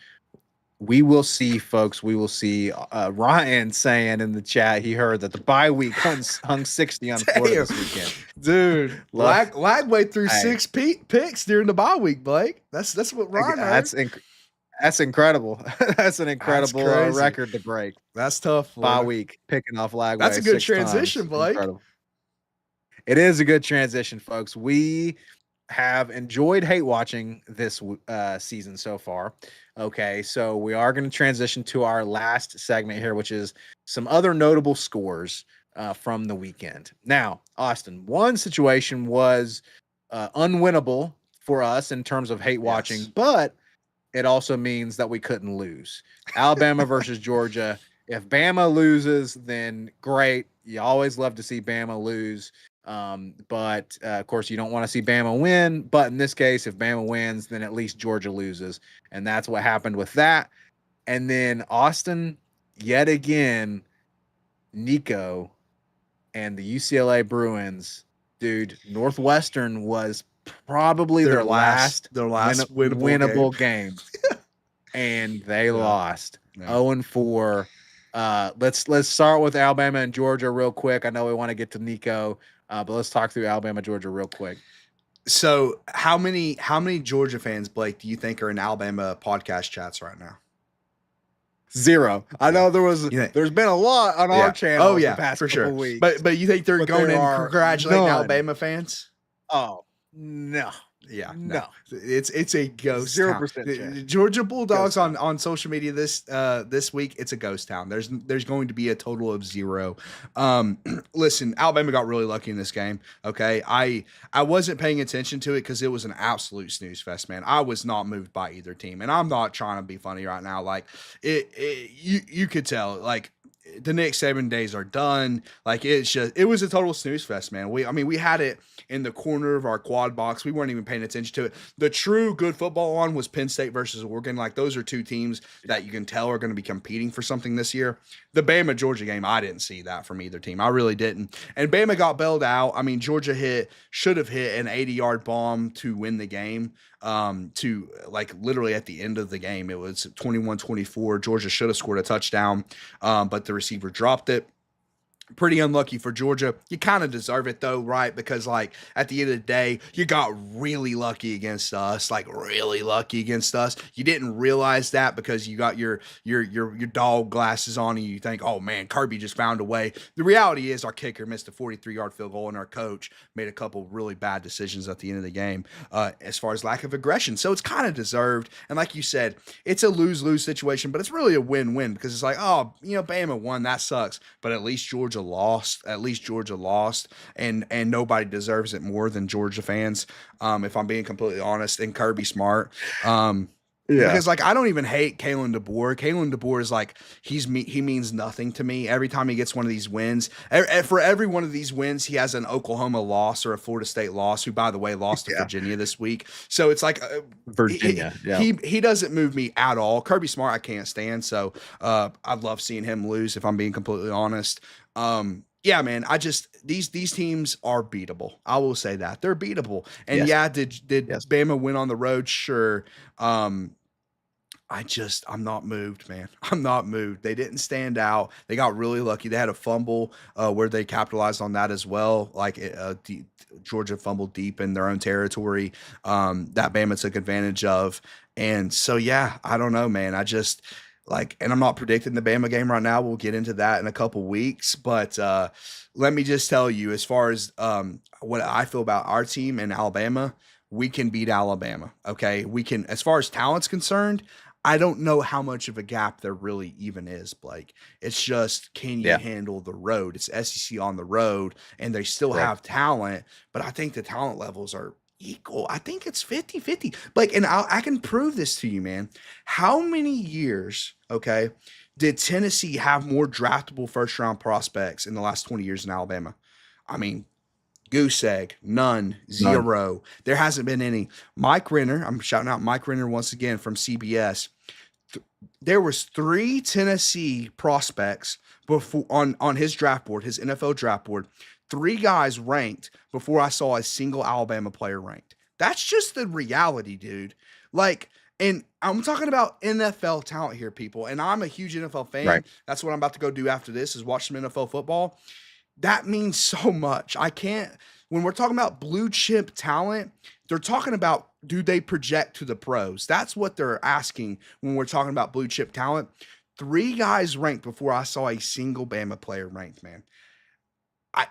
Speaker 2: We will see, folks. We will see. Ryan saying in the chat he heard that the bye week hung 60 on Florida
Speaker 1: Damn,
Speaker 2: this weekend.
Speaker 1: dude,
Speaker 2: Love,
Speaker 1: Lagway threw
Speaker 2: hey,
Speaker 1: 6 picks during the bye week, Blake. That's what Ryan heard.
Speaker 2: that's incredible. That's an
Speaker 1: That's
Speaker 2: incredible
Speaker 1: crazy.
Speaker 2: record to break.
Speaker 1: That's tough,
Speaker 2: Bye
Speaker 1: Florida.
Speaker 2: week picking off
Speaker 1: That's a
Speaker 2: Lagway
Speaker 1: good
Speaker 2: 6 times.
Speaker 1: transition, Blake.
Speaker 2: Incredible. It is a good transition, folks. We have enjoyed hate watching this season so far. Okay, so we are going to transition to our last segment here, which is some other notable scores from the weekend. Now, Austin, one situation was unwinnable for us in terms of hate watching,
Speaker 1: Yes.
Speaker 2: but it also means that we couldn't lose. Alabama versus Georgia. If Bama loses, then great. You always love to see Bama lose. But of course, you don't want to see Bama win. But in this case, if Bama wins, then at least Georgia loses. And that's what happened with that. And then Austin, yet again, Nico and the UCLA Bruins, dude, Northwestern was probably their last
Speaker 1: their last
Speaker 2: winnable game. And they lost
Speaker 1: Yeah.
Speaker 2: 0-4. Let's start with Alabama and Georgia real quick. I know we want to get to Nico, but let's talk through Alabama, Georgia real quick.
Speaker 1: So how many Georgia fans, Blake, do you think are in Alabama podcast chats right now?
Speaker 2: 0. I know there's been a lot on our channel the past
Speaker 1: for
Speaker 2: couple
Speaker 1: sure.
Speaker 2: weeks.
Speaker 1: But you think they're going in congratulating Alabama fans?
Speaker 2: Oh, no.
Speaker 1: Yeah,
Speaker 2: no.
Speaker 1: It's a ghost
Speaker 2: 0%
Speaker 1: town.
Speaker 2: chance.
Speaker 1: Georgia Bulldogs on social media this week, it's a ghost town. There's going to be a total of 0. Listen, Alabama got really lucky in this game. Okay, I wasn't paying attention to it because it was an absolute snooze fest, man. I was not moved by either team, and I'm not trying to be funny right now. Like you could tell, like, the next 7 days are done. Like, it was a total snooze fest, man. We had it in the corner of our quad box. We weren't even paying attention to it. The true good football on was Penn State versus Oregon. Like, those are two teams that you can tell are going to be competing for something this year. The Bama Georgia game, I didn't see that from either team. I really didn't. And Bama got bailed out. I mean, Georgia should have hit an 80-yard bomb to win the game. To, like, literally at the end of the game, it was 21-24. Georgia should have scored a touchdown, but the receiver dropped it. Pretty unlucky for Georgia. You kind of deserve it though, right? Because, like, at the end of the day, you got really lucky against us. Like, really lucky against us. You didn't realize that because you got your dog glasses on and you think, oh man, Kirby just found a way. The reality is our kicker missed a 43-yard field goal and our coach made a couple really bad decisions at the end of the game as far as lack of aggression. So it's kind of deserved. And like you said, it's a lose-lose situation, but it's really a win-win because it's like, oh, Bama won, that sucks. But at least Georgia lost. And nobody deserves it more than Georgia fans, if I'm being completely honest, and Kirby Smart. Because, like, I don't even hate Kalen DeBoer. Kalen DeBoer is like, he means nothing to me. Every time he gets one of these wins, for every one of these wins, he has an Oklahoma loss or a Florida State loss, who, by the way, lost to Virginia this week. So it's like
Speaker 2: Virginia.
Speaker 1: He doesn't move me at all. Kirby Smart I can't stand. So I'd love seeing him lose, if I'm being completely honest. Yeah, man, these teams are beatable. I will say that they're beatable. And did Bama win on the road? Sure. I'm not moved, man. I'm not moved. They didn't stand out. They got really lucky. They had a fumble where they capitalized on that as well. Like, Georgia fumbled deep in their own territory that Bama took advantage of. And so, yeah, I don't know, man. And I'm not predicting the Bama game right now. We'll get into that in a couple weeks. But let me just tell you, as far as what I feel about our team in Alabama, we can beat Alabama. Okay, we can. As far as talent's concerned, I don't know how much of a gap there really even is, Blake. It's just, can you handle the road? It's SEC on the road, and they still have talent, but I think the talent levels are equal. I think it's 50-50. Blake, and I can prove this to you, man. How many years, okay, did Tennessee have more draftable first-round prospects in the last 20 years in Alabama? I mean, goose egg, none, 0. There hasn't been any. Mike Renner, I'm shouting out Mike Renner once again from CBS. There was 3 Tennessee prospects before on his draft board, his NFL draft board. 3 guys ranked before I saw a single Alabama player ranked. That's just the reality, dude. Like, and I'm talking about NFL talent here, people. And I'm a huge NFL fan.
Speaker 2: Right.
Speaker 1: That's what I'm about to go do after this, is watch some NFL football. That means so much. When we're talking about blue chip talent, they're talking about, do they project to the pros? That's what they're asking when we're talking about blue chip talent. 3 guys ranked before I saw a single Bama player ranked, man.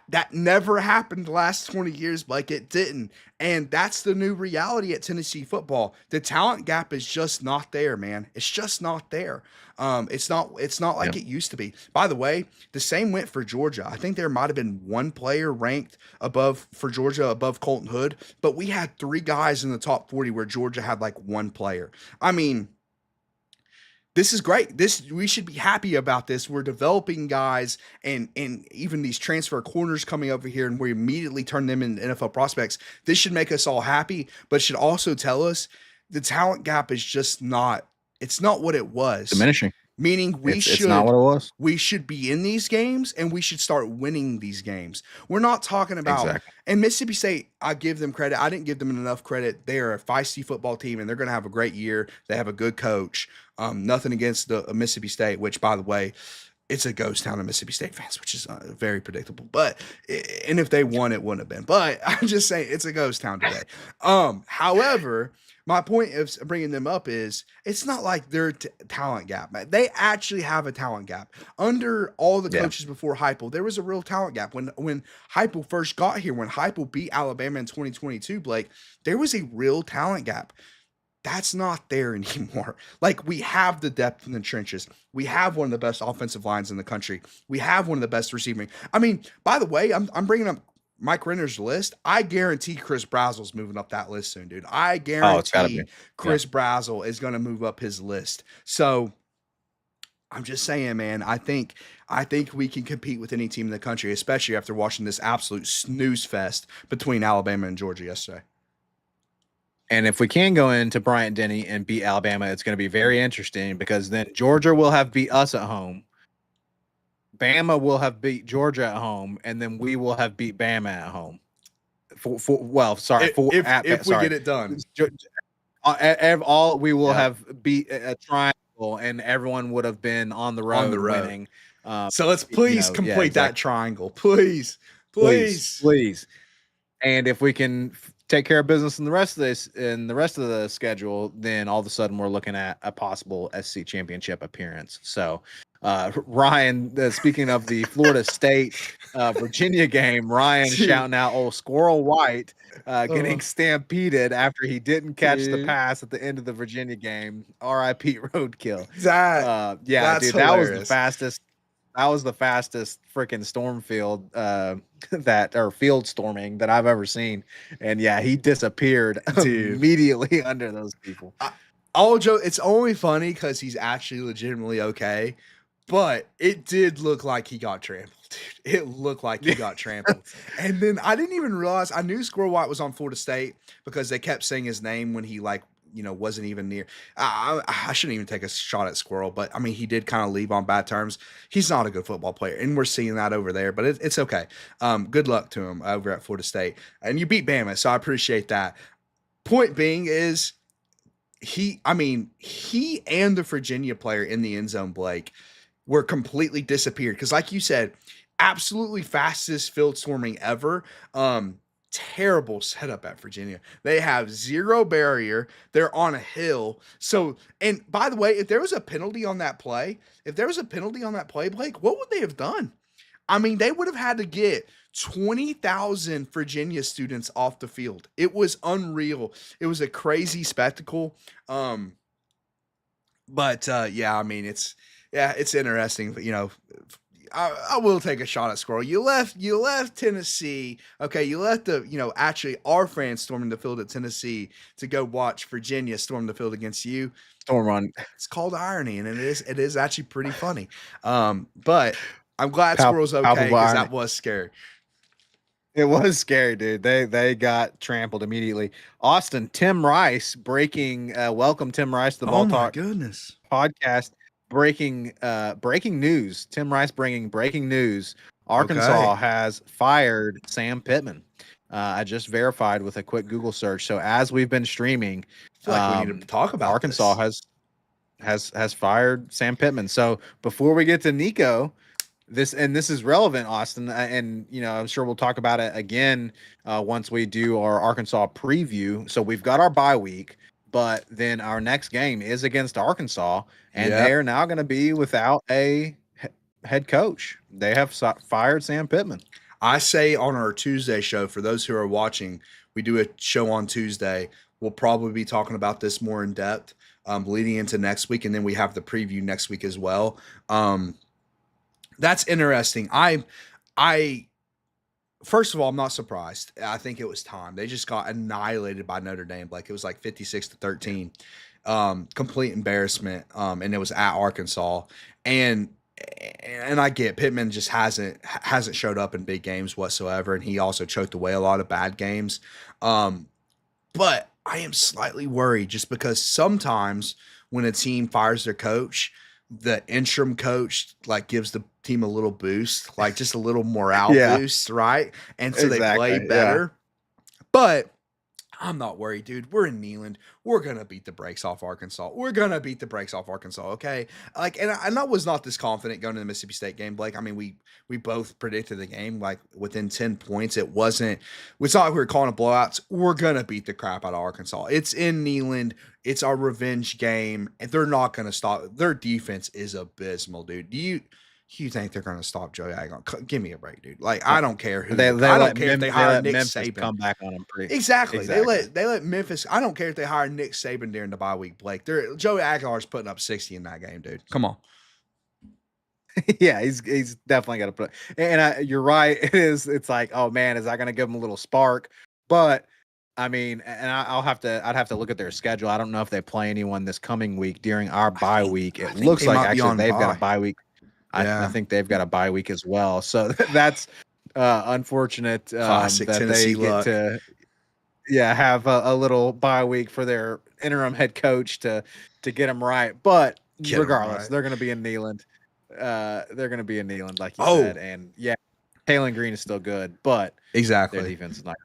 Speaker 1: That never happened the last 20 years, Blake. It didn't. And that's the new reality at Tennessee football. The talent gap is just not there, man. It's just not there. It's not like it used to be. By the way, the same went for Georgia. I think there might have been 1 player ranked for Georgia above Colton Hood, but we had 3 guys in the top 40 where Georgia had like 1 player. I mean, this is great. We should be happy about this. We're developing guys and even these transfer corners coming over here, and we immediately turn them into NFL prospects. This should make us all happy, but it should also tell us the talent gap is just not, it's not what it was.
Speaker 2: Diminishing.
Speaker 1: meaning
Speaker 2: It's not what it was.
Speaker 1: we should be in these games and we should start winning these games. We're not talking about,
Speaker 2: Exactly.
Speaker 1: and Mississippi State, I give them credit. I didn't give them enough credit. They are a feisty football team and they're going to have a great year. They have a good coach. Nothing against the Mississippi State, which by the way, it's a ghost town of Mississippi State fans, which is very predictable. But and if they won, it wouldn't have been. But I'm just saying it's a ghost town today. However, my point of bringing them up is it's not like they're talent gap. Man. They actually have a talent gap. Under all the
Speaker 2: Yeah.
Speaker 1: coaches before Heupel, there was a real talent gap. When Heupel first got here, when Heupel beat Alabama in 2022, Blake, there was a real talent gap. That's not there anymore. Like we have the depth in the trenches. We have one of the best offensive lines in the country. We have one of the best receiving. I mean, by the way, I'm bringing up Mike Renner's list. I guarantee Chris Brazel's moving up that list soon, dude. I
Speaker 2: Oh, it's got to be.
Speaker 1: guarantee Chris Brazel is going to move up his list. So I'm just saying, man. I think we can compete with any team in the country, especially after watching this absolute snooze fest between Alabama and Georgia yesterday.
Speaker 2: And if we can go into Bryant Denny and beat Alabama, it's going to be very interesting because then Georgia will have beat us at home. Bama will have beat Georgia at home, and then we will have beat Bama at home. If
Speaker 1: we get it done,
Speaker 2: all we will have beat a triangle, and everyone would have been on the road, winning.
Speaker 1: So let's please complete that triangle, please.
Speaker 2: And if we can take care of business in the rest of the schedule, then all of a sudden we're looking at a possible SC championship appearance. So, Ryan, speaking of the Florida State Virginia game, Ryan shouting out old Squirrel White getting stampeded after he didn't catch the pass at the end of the Virginia game. R.I.P. Roadkill.
Speaker 1: That's
Speaker 2: dude,
Speaker 1: hilarious.
Speaker 2: That was the fastest freaking storm field field storming that I've ever seen. And yeah, he disappeared immediately under those people.
Speaker 1: All joke, it's only funny because he's actually legitimately okay, but it did look like he got trampled, dude. It looked like he got trampled. And then I didn't even realize, I knew Squirrel White was on Florida State because they kept saying his name when he wasn't even near. I shouldn't even take a shot at Squirrel, but I mean, he did kind of leave on bad terms. He's not a good football player, and we're seeing that over there, but it's okay. Good luck to him over at Florida State. And you beat Bama, so I appreciate that. Point being is he and the Virginia player in the end zone, Blake, were completely disappeared. Because like you said, absolutely fastest field storming ever. Terrible setup at Virginia. They have zero barrier. They're on a hill. So, and by the way, if there was a penalty on that play, Blake, what would they have done? I mean, they would have had to get 20,000 Virginia students off the field. It was unreal. It was a crazy spectacle. But I mean, it's interesting, but I will take a shot at Squirrel. You left Tennessee. Okay, you left actually our fans storming the field at Tennessee to go watch Virginia storm the field against you.
Speaker 2: Storm run.
Speaker 1: It's called irony, and it is actually pretty funny. But I'm glad Squirrel's okay because that was scary.
Speaker 2: It was scary, dude. They got trampled immediately. Austin, Tim Rice breaking. Welcome, Tim Rice, to the Ball Talk podcast. Breaking news. Tim Rice bringing breaking news. Arkansas has fired Sam Pittman. I just verified with a quick Google search. So as we've been streaming,
Speaker 1: I feel like we need to talk about
Speaker 2: Arkansas has fired Sam Pittman. So before we get to Nico, this is relevant, Austin, and I'm sure we'll talk about it again once we do our Arkansas preview. So we've got our bye week. But then our next game is against Arkansas, and they're now going to be without a head coach. They have fired Sam Pittman.
Speaker 1: I say on our Tuesday show, for those who are watching, we do a show on Tuesday. We'll probably be talking about this more in depth leading into next week, and then we have the preview next week as well. That's interesting. First of all, I'm not surprised. I think it was time. They just got annihilated by Notre Dame. Like it was like 56-13, complete embarrassment. And it was at Arkansas. And I get Pittman just hasn't showed up in big games whatsoever. And he also choked away a lot of bad games. But I am slightly worried just because sometimes when a team fires their coach, the interim coach like gives the team a little boost, like just a little morale
Speaker 2: Yeah,
Speaker 1: boost, right? And so they play
Speaker 2: exactly. Yeah.
Speaker 1: better. But I'm not worried, dude. We're in Neyland. We're gonna beat the brakes off Arkansas. We're gonna beat the brakes off Arkansas. Okay, like, and I was not this confident going to the Mississippi State game, Blake. I mean, we both predicted the game like within 10 points. It wasn't. It's not like we were calling it blowouts. We're gonna beat the crap out of Arkansas. It's in Neyland. It's our revenge game, and they're not gonna stop. Their defense is abysmal, dude. Do you think they're going to stop Joe Agon? Give me a break, dude. Like, I don't care who. I don't care if they hire Nick
Speaker 2: Memphis
Speaker 1: Saban.
Speaker 2: come back on them pretty
Speaker 1: Exactly.
Speaker 2: exactly.
Speaker 1: They let Memphis. I don't care if they hire Nick Saban during the bye week, Blake. Joe Aguilar's putting up 60 in that game, dude. Come on.
Speaker 2: Yeah, he's definitely got to put. And you're right. It's like, oh man, is that going to give him a little spark? But I mean, and I'd have to look at their schedule. I don't know if they play anyone this coming week during our bye week. It looks like actually they've got a bye week. I think they've got a bye week as well. So that's unfortunate
Speaker 1: Classic
Speaker 2: that
Speaker 1: Tennessee
Speaker 2: they
Speaker 1: luck.
Speaker 2: get to have a little bye week for their interim head coach to get them right. But regardless, they're going to be in Neyland. They're going to be in Neyland, like you said. And yeah, Taylor Green is still good, but
Speaker 1: exactly
Speaker 2: their defense is not.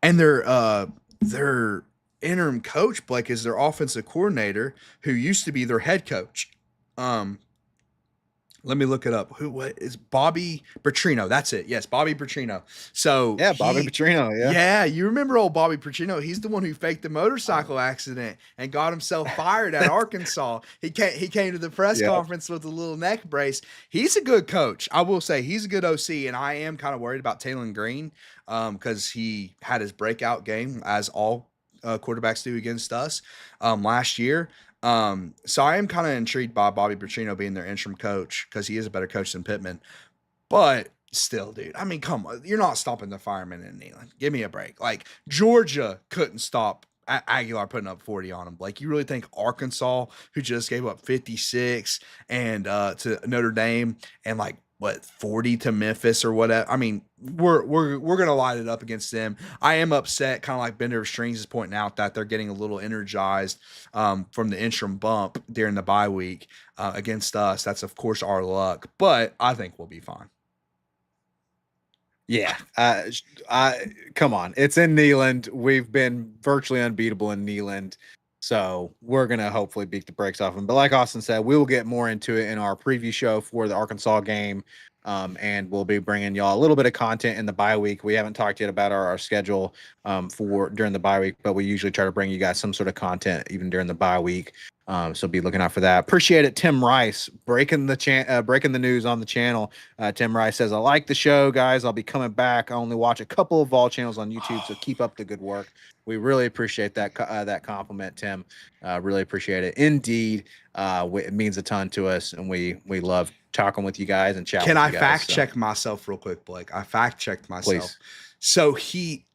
Speaker 1: And their interim coach, Blake, is their offensive coordinator who used to be their head coach. Let me look it up. What is Bobby Petrino? That's it. Yes, Bobby Petrino. So
Speaker 2: yeah, Bobby Petrino.
Speaker 1: Yeah, you remember old Bobby Petrino? He's the one who faked the motorcycle accident and got himself fired at Arkansas. He came to the press conference with a little neck brace. He's a good coach. I will say he's a good OC, and I am kind of worried about Taylor Green because he had his breakout game as all quarterbacks do against us last year. So I am kind of intrigued by Bobby Petrino being their interim coach because he is a better coach than Pittman. But still, dude, I mean, come on. You're not stopping the firemen in Neyland. Give me a break. Like, Georgia couldn't stop Aguilar putting up 40 on them. Like, you really think Arkansas, who just gave up 56 and to Notre Dame and like what 40 to Memphis or whatever. I mean, we're gonna light it up against them. I am upset, kind of like Bender Strings is pointing out, that they're getting a little energized from the interim bump during the bye week against us. That's of course our luck, but I think we'll be fine.
Speaker 2: Yeah, come on. It's in Neyland. We've been virtually unbeatable in Neyland. So we're going to hopefully beat the brakes off them. But like Austin said, we will get more into it in our preview show for the Arkansas game. And we'll be bringing y'all a little bit of content in the bye week. We haven't talked yet about our schedule for during the bye week, but we usually try to bring you guys some sort of content even during the bye week. So be looking out for that. Appreciate it. Tim Rice breaking the news on the channel. Tim Rice says, I like the show, guys. I'll be coming back. I only watch a couple of Vol channels on YouTube, so keep up the good work. We really appreciate that compliment, Tim. Really appreciate it. Indeed, it means a ton to us, and we love talking with you guys and chatting.
Speaker 1: Can I fact check myself real quick, Blake? I fact checked myself.
Speaker 2: Please.
Speaker 1: So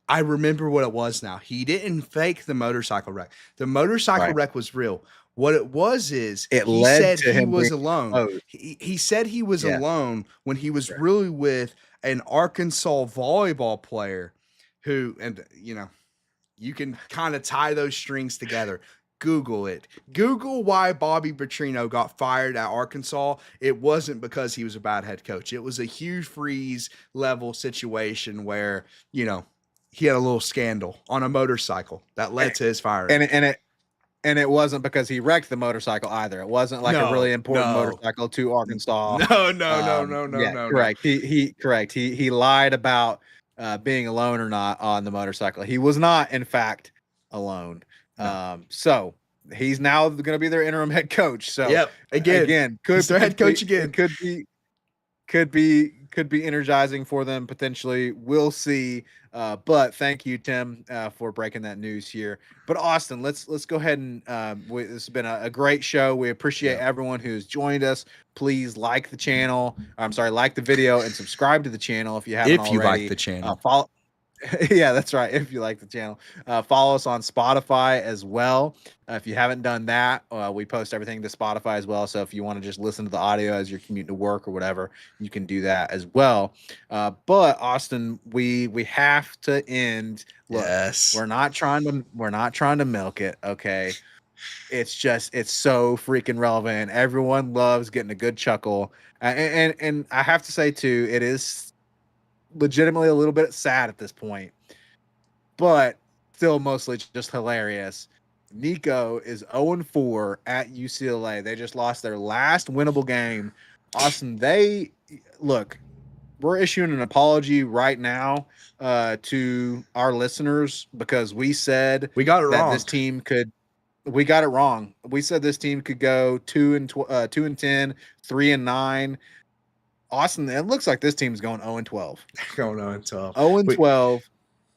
Speaker 1: I remember what it was now. He didn't fake the motorcycle wreck. The motorcycle wreck was real. What it was is
Speaker 2: he said he was
Speaker 1: alone. He said he was alone when he was really with an Arkansas volleyball player who, and you can kind of tie those strings together. Google it. Google why Bobby Petrino got fired at Arkansas. It wasn't because he was a bad head coach. It was a Hugh Freeze level situation where, he had a little scandal on a motorcycle that led to his firing.
Speaker 2: And it wasn't because he wrecked the motorcycle either. It wasn't like a really important motorcycle to Arkansas.
Speaker 1: No.
Speaker 2: Correct. He lied about being alone or not on the motorcycle. He was not, in fact, alone. No. So he's now going to be their interim head coach. So again,
Speaker 1: he's their head coach again.
Speaker 2: Could be energizing for them potentially. We'll see. But thank you, Tim, for breaking that news here. But Austin, let's go ahead and this has been a great show. We appreciate everyone who's joined us. Please like the channel. Like the video and subscribe to the channel if you haven't already.
Speaker 1: If you like the channel,
Speaker 2: follow. Yeah, that's right. If you like the channel, follow us on Spotify as well. If you haven't done that, we post everything to Spotify as well. So if you want to just listen to the audio as you're commuting to work or whatever, you can do that as well. But Austin, we have to end. Look, we're not trying to milk it. Okay. it's so freaking relevant. Everyone loves getting a good chuckle. And I have to say too, it is legitimately a little bit sad at this point, but still mostly just hilarious. Nico is 0-4 at UCLA. They just lost their last winnable game. Austin, they look, we're issuing an apology right now to our listeners because we said
Speaker 1: We got it
Speaker 2: that
Speaker 1: wrong.
Speaker 2: this team could we got it wrong. We said this team could go 2-10, 3-9. Austin, it looks like this team's going 0-12.
Speaker 1: Going on tough.
Speaker 2: 0-12.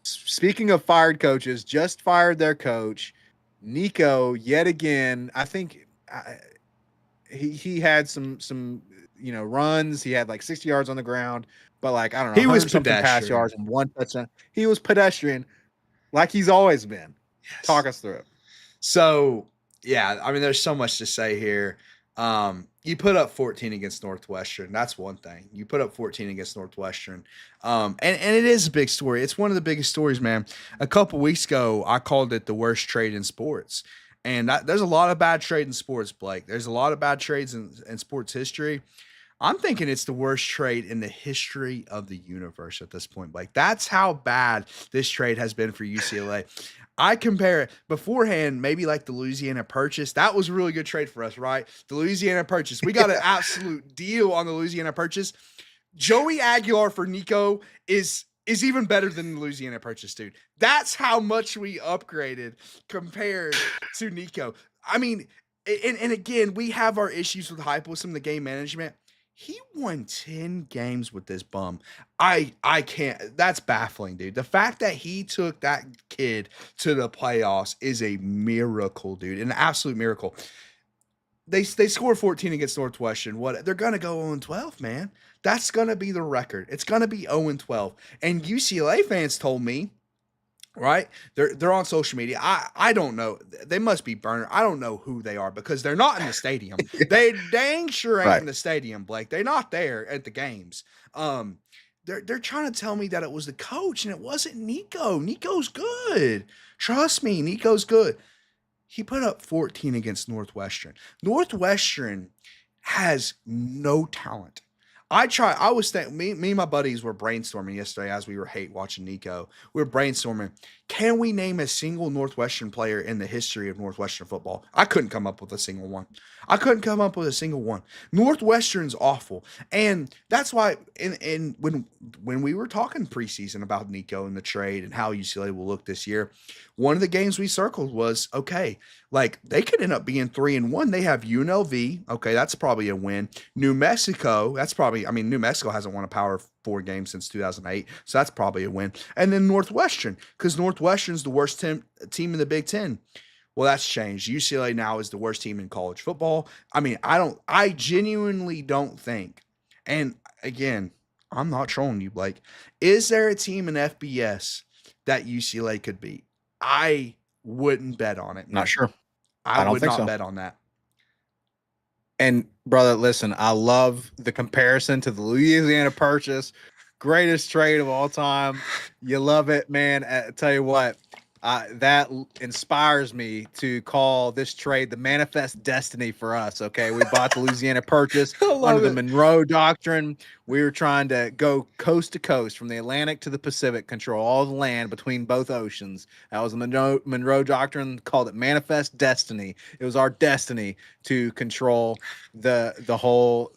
Speaker 2: Speaking of fired coaches, just fired their coach. Nico, yet again, I think he had some runs. He had like 60 yards on the ground, but like I don't know,
Speaker 1: He was
Speaker 2: 100 something pass
Speaker 1: pedestrian.
Speaker 2: yards and one touchdown. He was pedestrian, like he's always been.
Speaker 1: Yes.
Speaker 2: Talk us through it.
Speaker 1: So, yeah, I mean, there's so much to say here. You put up 14 against Northwestern. That's one thing. You put up 14 against Northwestern. And it is a big story. It's one of the biggest stories, man. A couple weeks ago, I called it the worst trade in sports. And there's a lot of bad trade in sports, Blake. There's a lot of bad trades in sports history. I'm thinking it's the worst trade in the history of the universe at this point. Like, that's how bad this trade has been for UCLA. I compare it beforehand, maybe like the Louisiana Purchase. That was a really good trade for us, right? The Louisiana Purchase. We got an absolute deal on the Louisiana Purchase. Joey Aguilar for Nico is even better than the Louisiana Purchase, dude. That's how much we upgraded compared to Nico. I mean, and again, we have our issues with hype with some of the game management. He won 10 games with this bum. I can't. That's baffling, dude. The fact that he took that kid to the playoffs is a miracle, dude. An absolute miracle. They scored 14 against Northwestern. What they're gonna go 0-12, man. That's gonna be the record. It's gonna be 0-12. And UCLA fans told me, right? They're on social media. I don't know. They must be burner. I don't know who they are because they're not in the stadium. They dang sure ain't in the stadium, Blake. They're not there at the games. They're trying to tell me that it was the coach and it wasn't Nico. Nico's good. Trust me, Nico's good. He put up 14 against Northwestern. Northwestern has no talent. I was thinking, me and my buddies were brainstorming yesterday as we were hate watching Nico. We were brainstorming, can we name a single Northwestern player in the history of Northwestern football? I couldn't come up with a single one. Northwestern's awful. And that's why when we were talking preseason about Nico and the trade and how UCLA will look this year, one of the games we circled was, okay, like they could end up being 3-1. They have UNLV. Okay, that's probably a win. New Mexico, New Mexico hasn't won a Power 4 game since 2008, so that's probably a win. And then Northwestern, because Northwestern's the worst team in the Big Ten. Well, that's changed. UCLA now is the worst team in college football. I mean, I genuinely don't think, and again, I'm not trolling you, Blake. Is there a team in FBS that UCLA could beat? I wouldn't bet on it.
Speaker 2: Not sure.
Speaker 1: I
Speaker 2: don't
Speaker 1: would
Speaker 2: think
Speaker 1: not
Speaker 2: so.
Speaker 1: bet on that.
Speaker 2: And brother, listen, I love the comparison to the Louisiana Purchase, greatest trade of all time. You love it, man. I tell you what, that inspires me to call this trade the manifest destiny for us. Okay, we bought the Louisiana Purchase under the Monroe Doctrine. We were trying to go coast to coast from the Atlantic to the Pacific, control all the land between both oceans. That was the Monroe Doctrine, called it manifest destiny. It was our destiny to control the whole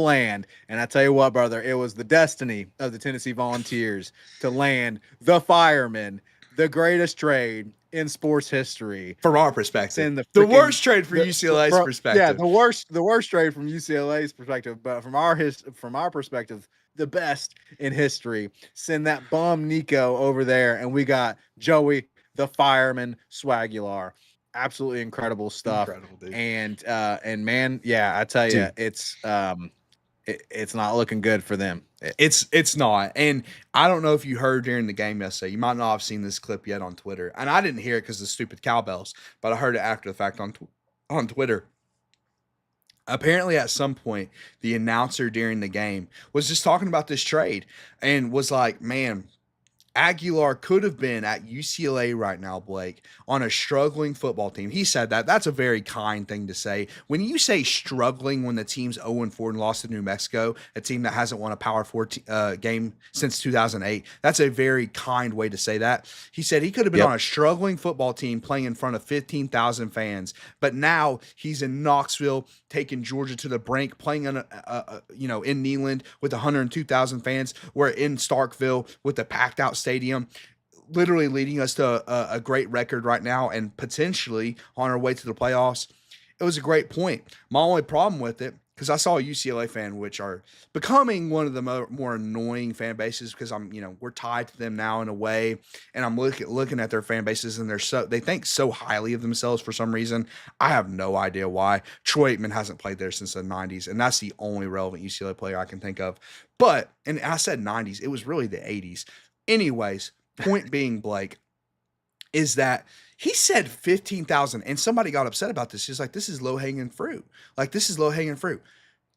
Speaker 2: land. And I tell you what, brother, it was the destiny of the Tennessee Volunteers to land the Firemen, the greatest trade in sports history
Speaker 1: from our perspective.
Speaker 2: The
Speaker 1: worst trade from UCLA's perspective.
Speaker 2: Yeah, the worst trade from UCLA's perspective, but from our perspective, the best in history. Send that bum Nico over there, and we got Joey the Fireman Swagular. Absolutely incredible stuff.
Speaker 1: Incredible, dude.
Speaker 2: And man, yeah, I tell you, it's not looking good for them.
Speaker 1: It's not. And I don't know if you heard during the game yesterday. You might not have seen this clip yet on Twitter. And I didn't hear it because of stupid cowbells, but I heard it after the fact on Twitter. Apparently, at some point, the announcer during the game was just talking about this trade and was like, man, Aguilar could have been at UCLA right now, Blake, on a struggling football team. He said that. That's a very kind thing to say. When you say struggling when the team's 0-4 and lost to New Mexico, a team that hasn't won a Power 4 game since 2008, that's a very kind way to say that. He said he could have been on a struggling football team playing in front of 15,000 fans, but now he's in Knoxville, taking Georgia to the brink, playing in in Neyland with 102,000 fans. We're in Starkville with a packed out stadium, literally leading us to a great record right now and potentially on our way to the playoffs. It was a great point. My only problem with it, because I saw a UCLA fan, which are becoming one of the more annoying fan bases, because we're tied to them now in a way, and I'm looking at their fan bases, and they think so highly of themselves for some reason. I have no idea why. Troy Aikman hasn't played there since the 90s, and that's the only relevant UCLA player I can think of. But, and I said 90s, it was really the 80s. Anyways, point being, Blake, is that he said 15,000, and somebody got upset about this. He's like, this is low-hanging fruit.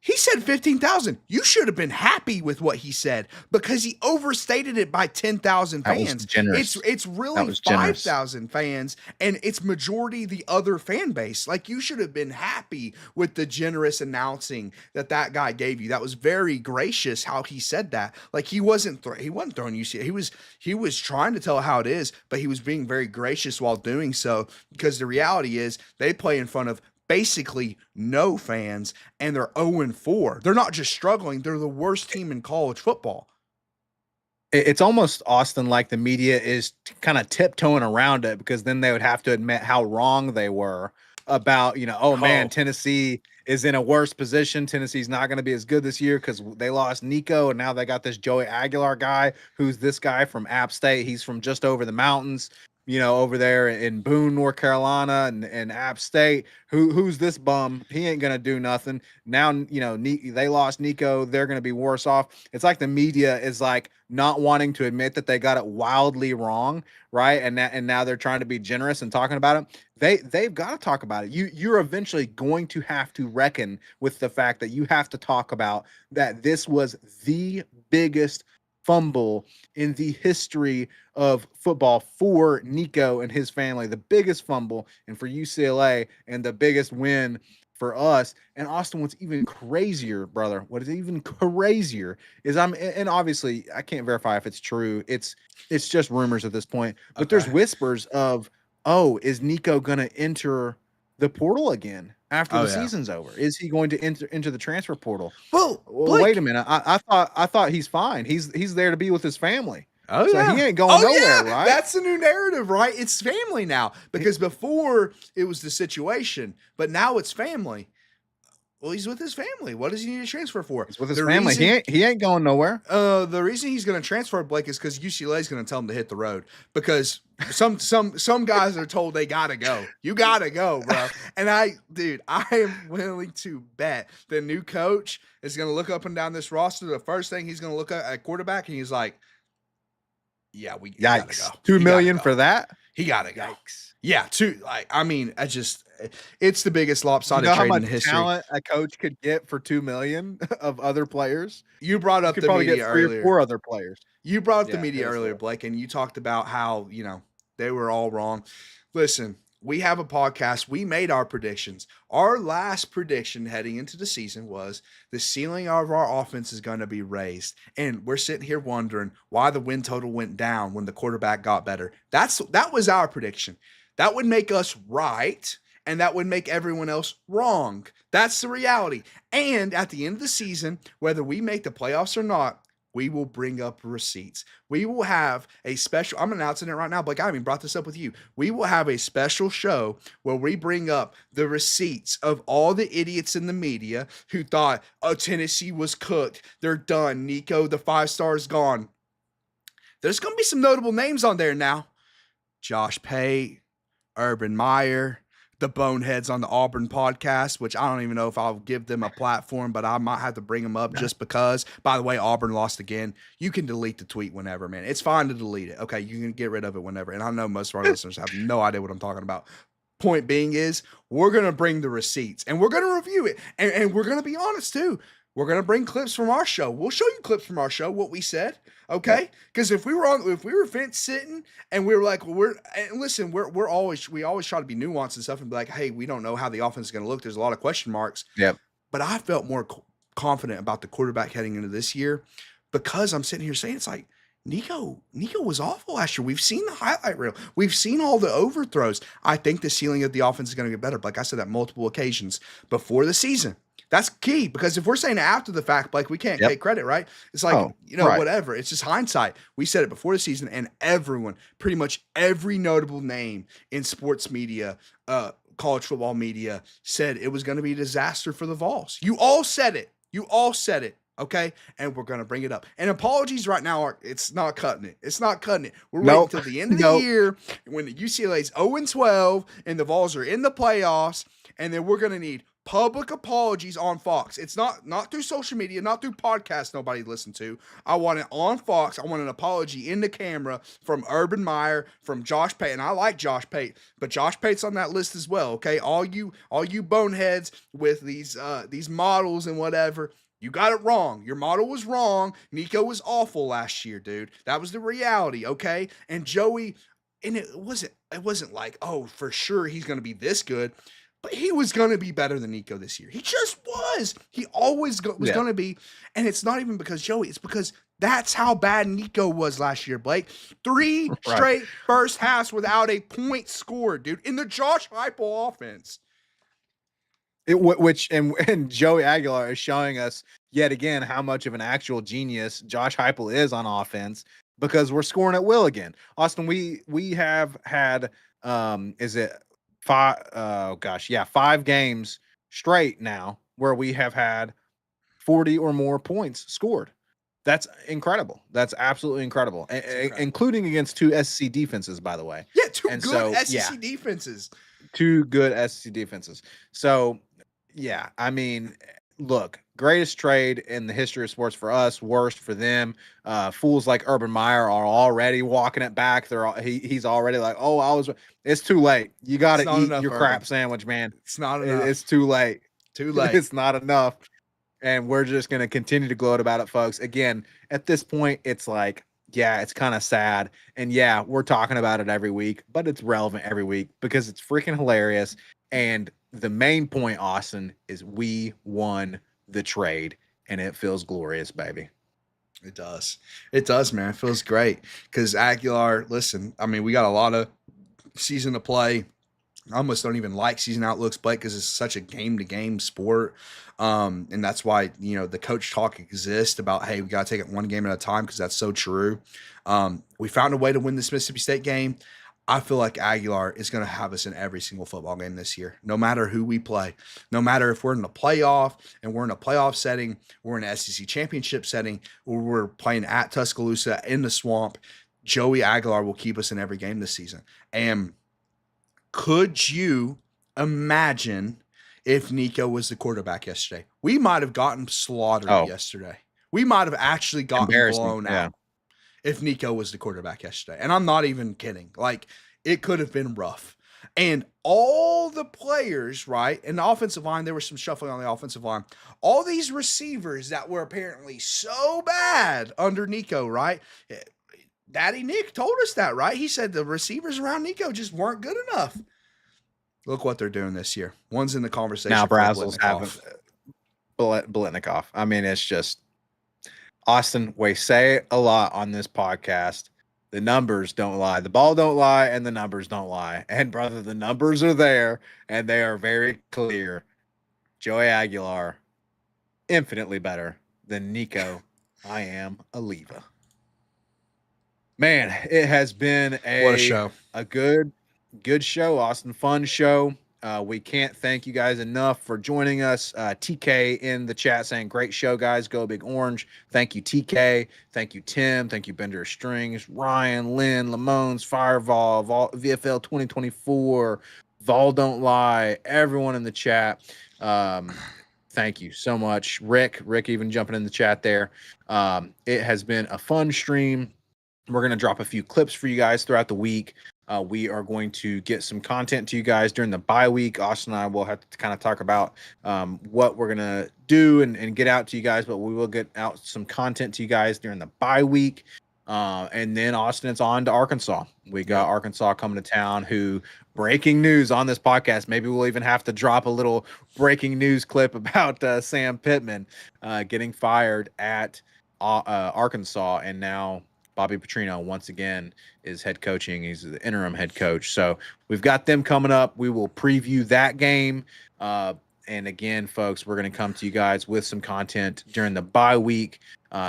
Speaker 1: He said 15,000. You should have been happy with what he said because he overstated it by 10,000 fans.
Speaker 2: That was generous.
Speaker 1: It's really 5,000 fans, and it's majority the other fan base. Like, you should have been happy with the generous announcing that guy gave you. That was very gracious how he said that. Like, he wasn't throwing UCLA. He was trying to tell how it is, but he was being very gracious while doing so, because the reality is they play in front of basically no fans, and they're 0-4. They're not just struggling, they're the worst team in college football.
Speaker 2: It's almost, Austin, like the media is kind of tiptoeing around it, because then they would have to admit how wrong they were about, man, Tennessee is in a worse position. Tennessee's not going to be as good this year because they lost Nico, and now they got this Joey Aguilar guy, who's this guy from App State. He's from just over the mountains, over there in Boone, North Carolina, and App State. Who's this bum? He ain't gonna do nothing. Now, they lost Nico. They're gonna be worse off. It's like the media is like not wanting to admit that they got it wildly wrong, right? And now they're trying to be generous and talking about it. They've got to talk about it. You're eventually going to have to reckon with the fact that you have to talk about that this was the biggest fumble in the history of football for Nico and his family, the biggest fumble, and for UCLA, and the biggest win for us. And Austin, what's even crazier, brother, what is even crazier is and obviously I can't verify if it's true. It's just rumors at this point, but there's whispers of, is Nico going to enter the portal again after the season's over? Is he going to enter the transfer portal?
Speaker 1: Well,
Speaker 2: wait a minute. I thought he's fine. He's there to be with his family.
Speaker 1: Oh,
Speaker 2: so
Speaker 1: yeah.
Speaker 2: He ain't going nowhere, right?
Speaker 1: That's the new narrative, right? It's family now, because before it was the situation, but now it's family. Well, he's with his family. What does he need to transfer for?
Speaker 2: He's with his family. He ain't going nowhere.
Speaker 1: The reason he's going to transfer, Blake, is because UCLA is going to tell him to hit the road, because some guys are told they gotta go. You gotta go, bro. And I am willing to bet the new coach is going to look up and down this roster. The first thing he's going to look at quarterback, and he's like, "Yeah, we gotta go.
Speaker 2: $2 million for that?
Speaker 1: He gotta go." Yikes. Yeah, it's the biggest lopsided trade in history.
Speaker 2: How much talent a coach could get for $2 million of other players?
Speaker 1: You brought up the media earlier.
Speaker 2: 3 or 4 other players.
Speaker 1: You brought up the media earlier, Blake, and you talked about how, they were all wrong. Listen, we have a podcast. We made our predictions. Our last prediction heading into the season was the ceiling of our offense is going to be raised. And we're sitting here wondering why the win total went down when the quarterback got better. That was our prediction. That would make us right, and that would make everyone else wrong. That's the reality. And at the end of the season, whether we make the playoffs or not, we will bring up receipts. We will have a special, I'm announcing it right now, Blake, I haven't even brought this up with you. We will have a special show where we bring up the receipts of all the idiots in the media who thought, Tennessee was cooked. They're done. Nico, the 5-star's gone. There's going to be some notable names on there now. Josh Pate, Urban Meyer, the boneheads on the Auburn podcast, which I don't even know if I'll give them a platform, but I might have to bring them up just because. By the way, Auburn lost again. You can delete the tweet whenever, man. It's fine to delete it. Okay, you can get rid of it whenever. And I know most of our listeners have no idea what I'm talking about. Point being is, we're going to bring the receipts, and we're going to review it, and we're going to be honest too. We're gonna bring clips from our show. We'll show you clips from our show, what we said,
Speaker 2: Yep.
Speaker 1: okay? Because if we were fence sitting and we were like, well, listen, we always try to be nuanced and stuff and be like, hey, we don't know how the offense is gonna look. There's a lot of question marks,
Speaker 2: Yep.
Speaker 1: but I felt more confident about the quarterback heading into this year because I'm sitting here saying it's like Nico was awful last year. We've seen the highlight reel. We've seen all the overthrows. I think the ceiling of the offense is going to get better. Like I said, at multiple occasions before the season. That's key because if we're saying after the fact, like we can't
Speaker 2: Yep.
Speaker 1: take credit, right? It's like,
Speaker 2: Oh, right.
Speaker 1: whatever. It's just hindsight. We said it before the season, and everyone, pretty much every notable name in sports media, college football media, said it was going to be a disaster for the Vols. You all said it. You all said it. Okay. And we're going to bring it up. And apologies right now it's not cutting it. It's not cutting it. We're waiting
Speaker 2: Nope.
Speaker 1: until the end of the
Speaker 2: Nope.
Speaker 1: year when the UCLA's 0-12 and the Vols are in the playoffs. And then we're going to need public apologies on Fox. It's not through social media, not through podcasts nobody listened to. I want it on Fox. I want an apology in the camera from Urban Meyer, from Josh Pate. And I like Josh Pate, but Josh Pate's on that list as well. Okay. All you boneheads with these models and whatever. You got it wrong. Your model was wrong. Nico was awful last year, dude. That was the reality, okay? And Joey, and it wasn't like, oh, for sure he's going to be this good, but he was going to be better than Nico this year. He just was. He always was going to be. And it's not even because Joey, it's because that's how bad Nico was last year, Blake. 3 straight first halves without a point scored, dude, in the Josh Heupel offense.
Speaker 2: And Joey Aguilar is showing us yet again how much of an actual genius Josh Heupel is on offense because we're scoring at will again. Austin, we have had is it 5 5 games straight now where we have had 40 or more points scored. That's incredible. That's absolutely incredible. Including against 2 SEC defenses, by the way.
Speaker 1: Yeah, two good SEC defenses.
Speaker 2: 2 good SEC defenses. So, yeah, I mean, look, greatest trade in the history of sports for us, worst for them. Fools like Urban Meyer are already walking it back. He's already like, it's too late. You got to eat your crap sandwich, man.
Speaker 1: It's not enough.
Speaker 2: It's too late.
Speaker 1: Too late.
Speaker 2: It's not enough. And we're just going to continue to gloat about it, folks. Again, at this point, it's like, yeah, it's kind of sad. And yeah, we're talking about it every week, but it's relevant every week because it's freaking hilarious. And the main point, Austin, is we won the trade and it feels glorious, baby.
Speaker 1: It does. It does, man. It feels great. Because Aguilar, listen, I mean, we got a lot of season to play. I almost don't even like season outlooks, Blake, because it's such a game-to-game sport. And that's why, the coach talk exists about, hey, we got to take it one game at a time because that's so true. We found a way to win this Mississippi State game. I feel like Aguilar is going to have us in every single football game this year, no matter who we play, no matter if we're in a playoff and we're in a playoff setting, we're in an SEC championship setting, or we're playing at Tuscaloosa in the swamp. Joey Aguilar will keep us in every game this season. And could you imagine if Nico was the quarterback yesterday? We might have gotten slaughtered yesterday. We might have actually gotten blown out if Nico was the quarterback yesterday. And I'm not even kidding. Like, it could have been rough. And all the players, right, and the offensive line, there was some shuffling on the offensive line. All these receivers that were apparently so bad under Nico, right? Daddy Nick told us that, right? He said the receivers around Nico just weren't good enough. Look what they're doing this year. One's in the conversation.
Speaker 2: Now Brazel's having Blitnikoff. I mean, it's just Austin. We say a lot on this podcast. The numbers don't lie. The ball don't lie, and the numbers don't lie. And brother, the numbers are there, and they are very clear. Joey Aguilar, infinitely better than Nico. I am Aliva. Man, it has been
Speaker 1: what a show.
Speaker 2: A good show, Austin. Fun show. We can't thank you guys enough for joining us. TK in the chat saying, great show, guys. Go Big Orange. Thank you, TK. Thank you, Tim. Thank you, Bender Strings, Ryan, Lynn, Lamones, Fireball, VFL 2024, Vol Don't Lie, everyone in the chat. Thank you so much. Rick even jumping in the chat there. It has been a fun stream. We're going to drop a few clips for you guys throughout the week. We are going to get some content to you guys during the bye week. Austin and I will have to kind of talk about what we're going to do and get out to you guys, but we will get out some content to you guys during the bye week. And then Austin, it's on to Arkansas. We got Arkansas coming to town. Who breaking news on this podcast? Maybe we'll even have to drop a little breaking news clip about Sam Pittman getting fired at Arkansas, and now Bobby Petrino once again is head coaching. He's the interim head coach. So we've got them coming up. We will preview that game. And again, folks, we're going to come to you guys with some content during the bye week.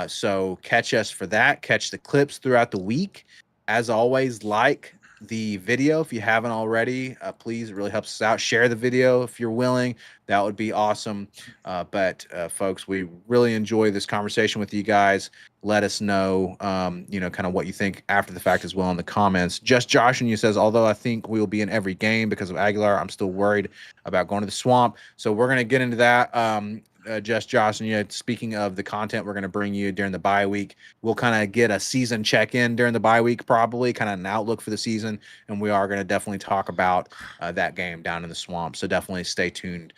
Speaker 2: So catch us for that. Catch the clips throughout the week. As always, like the video if you haven't already. Please, it really helps us out. Share the video if you're willing. That would be awesome. But folks, we really enjoy this conversation with you guys. Let us know, kind of what you think after the fact as well in the comments. Just Josh and you says, although I think we will be in every game because of Aguilar, I'm still worried about going to the swamp. So we're going to get into that. Just Josh, and speaking of the content we're going to bring you during the bye week, we'll kind of get a season check-in during the bye week, probably kind of an outlook for the season, and we are going to definitely talk about that game down in the swamp. So definitely stay tuned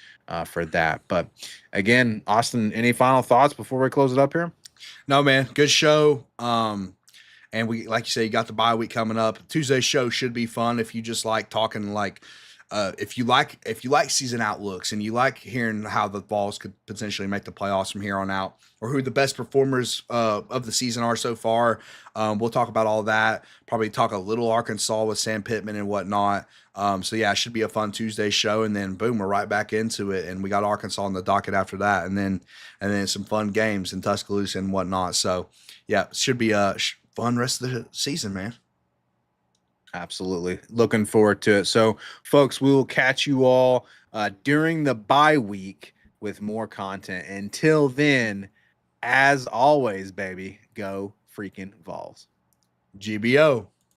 Speaker 2: for that. But again, Austin, any final thoughts before we close it up here?
Speaker 1: No, man, good show. And we, like you say, you got the bye week coming up. Tuesday's show should be fun if you just like talking if you like season outlooks and you like hearing how the Vols could potentially make the playoffs from here on out, or who the best performers of the season are so far. We'll talk about all that. Probably talk a little Arkansas with Sam Pittman and whatnot. So yeah, it should be a fun Tuesday show, and then boom, we're right back into it, and we got Arkansas on the docket after that, and then some fun games in Tuscaloosa and whatnot. So yeah, it should be a fun rest of the season, man.
Speaker 2: Absolutely. Looking forward to it. So, folks, we will catch you all during the bye week with more content. Until then, as always, baby, go freaking Vols.
Speaker 1: GBO.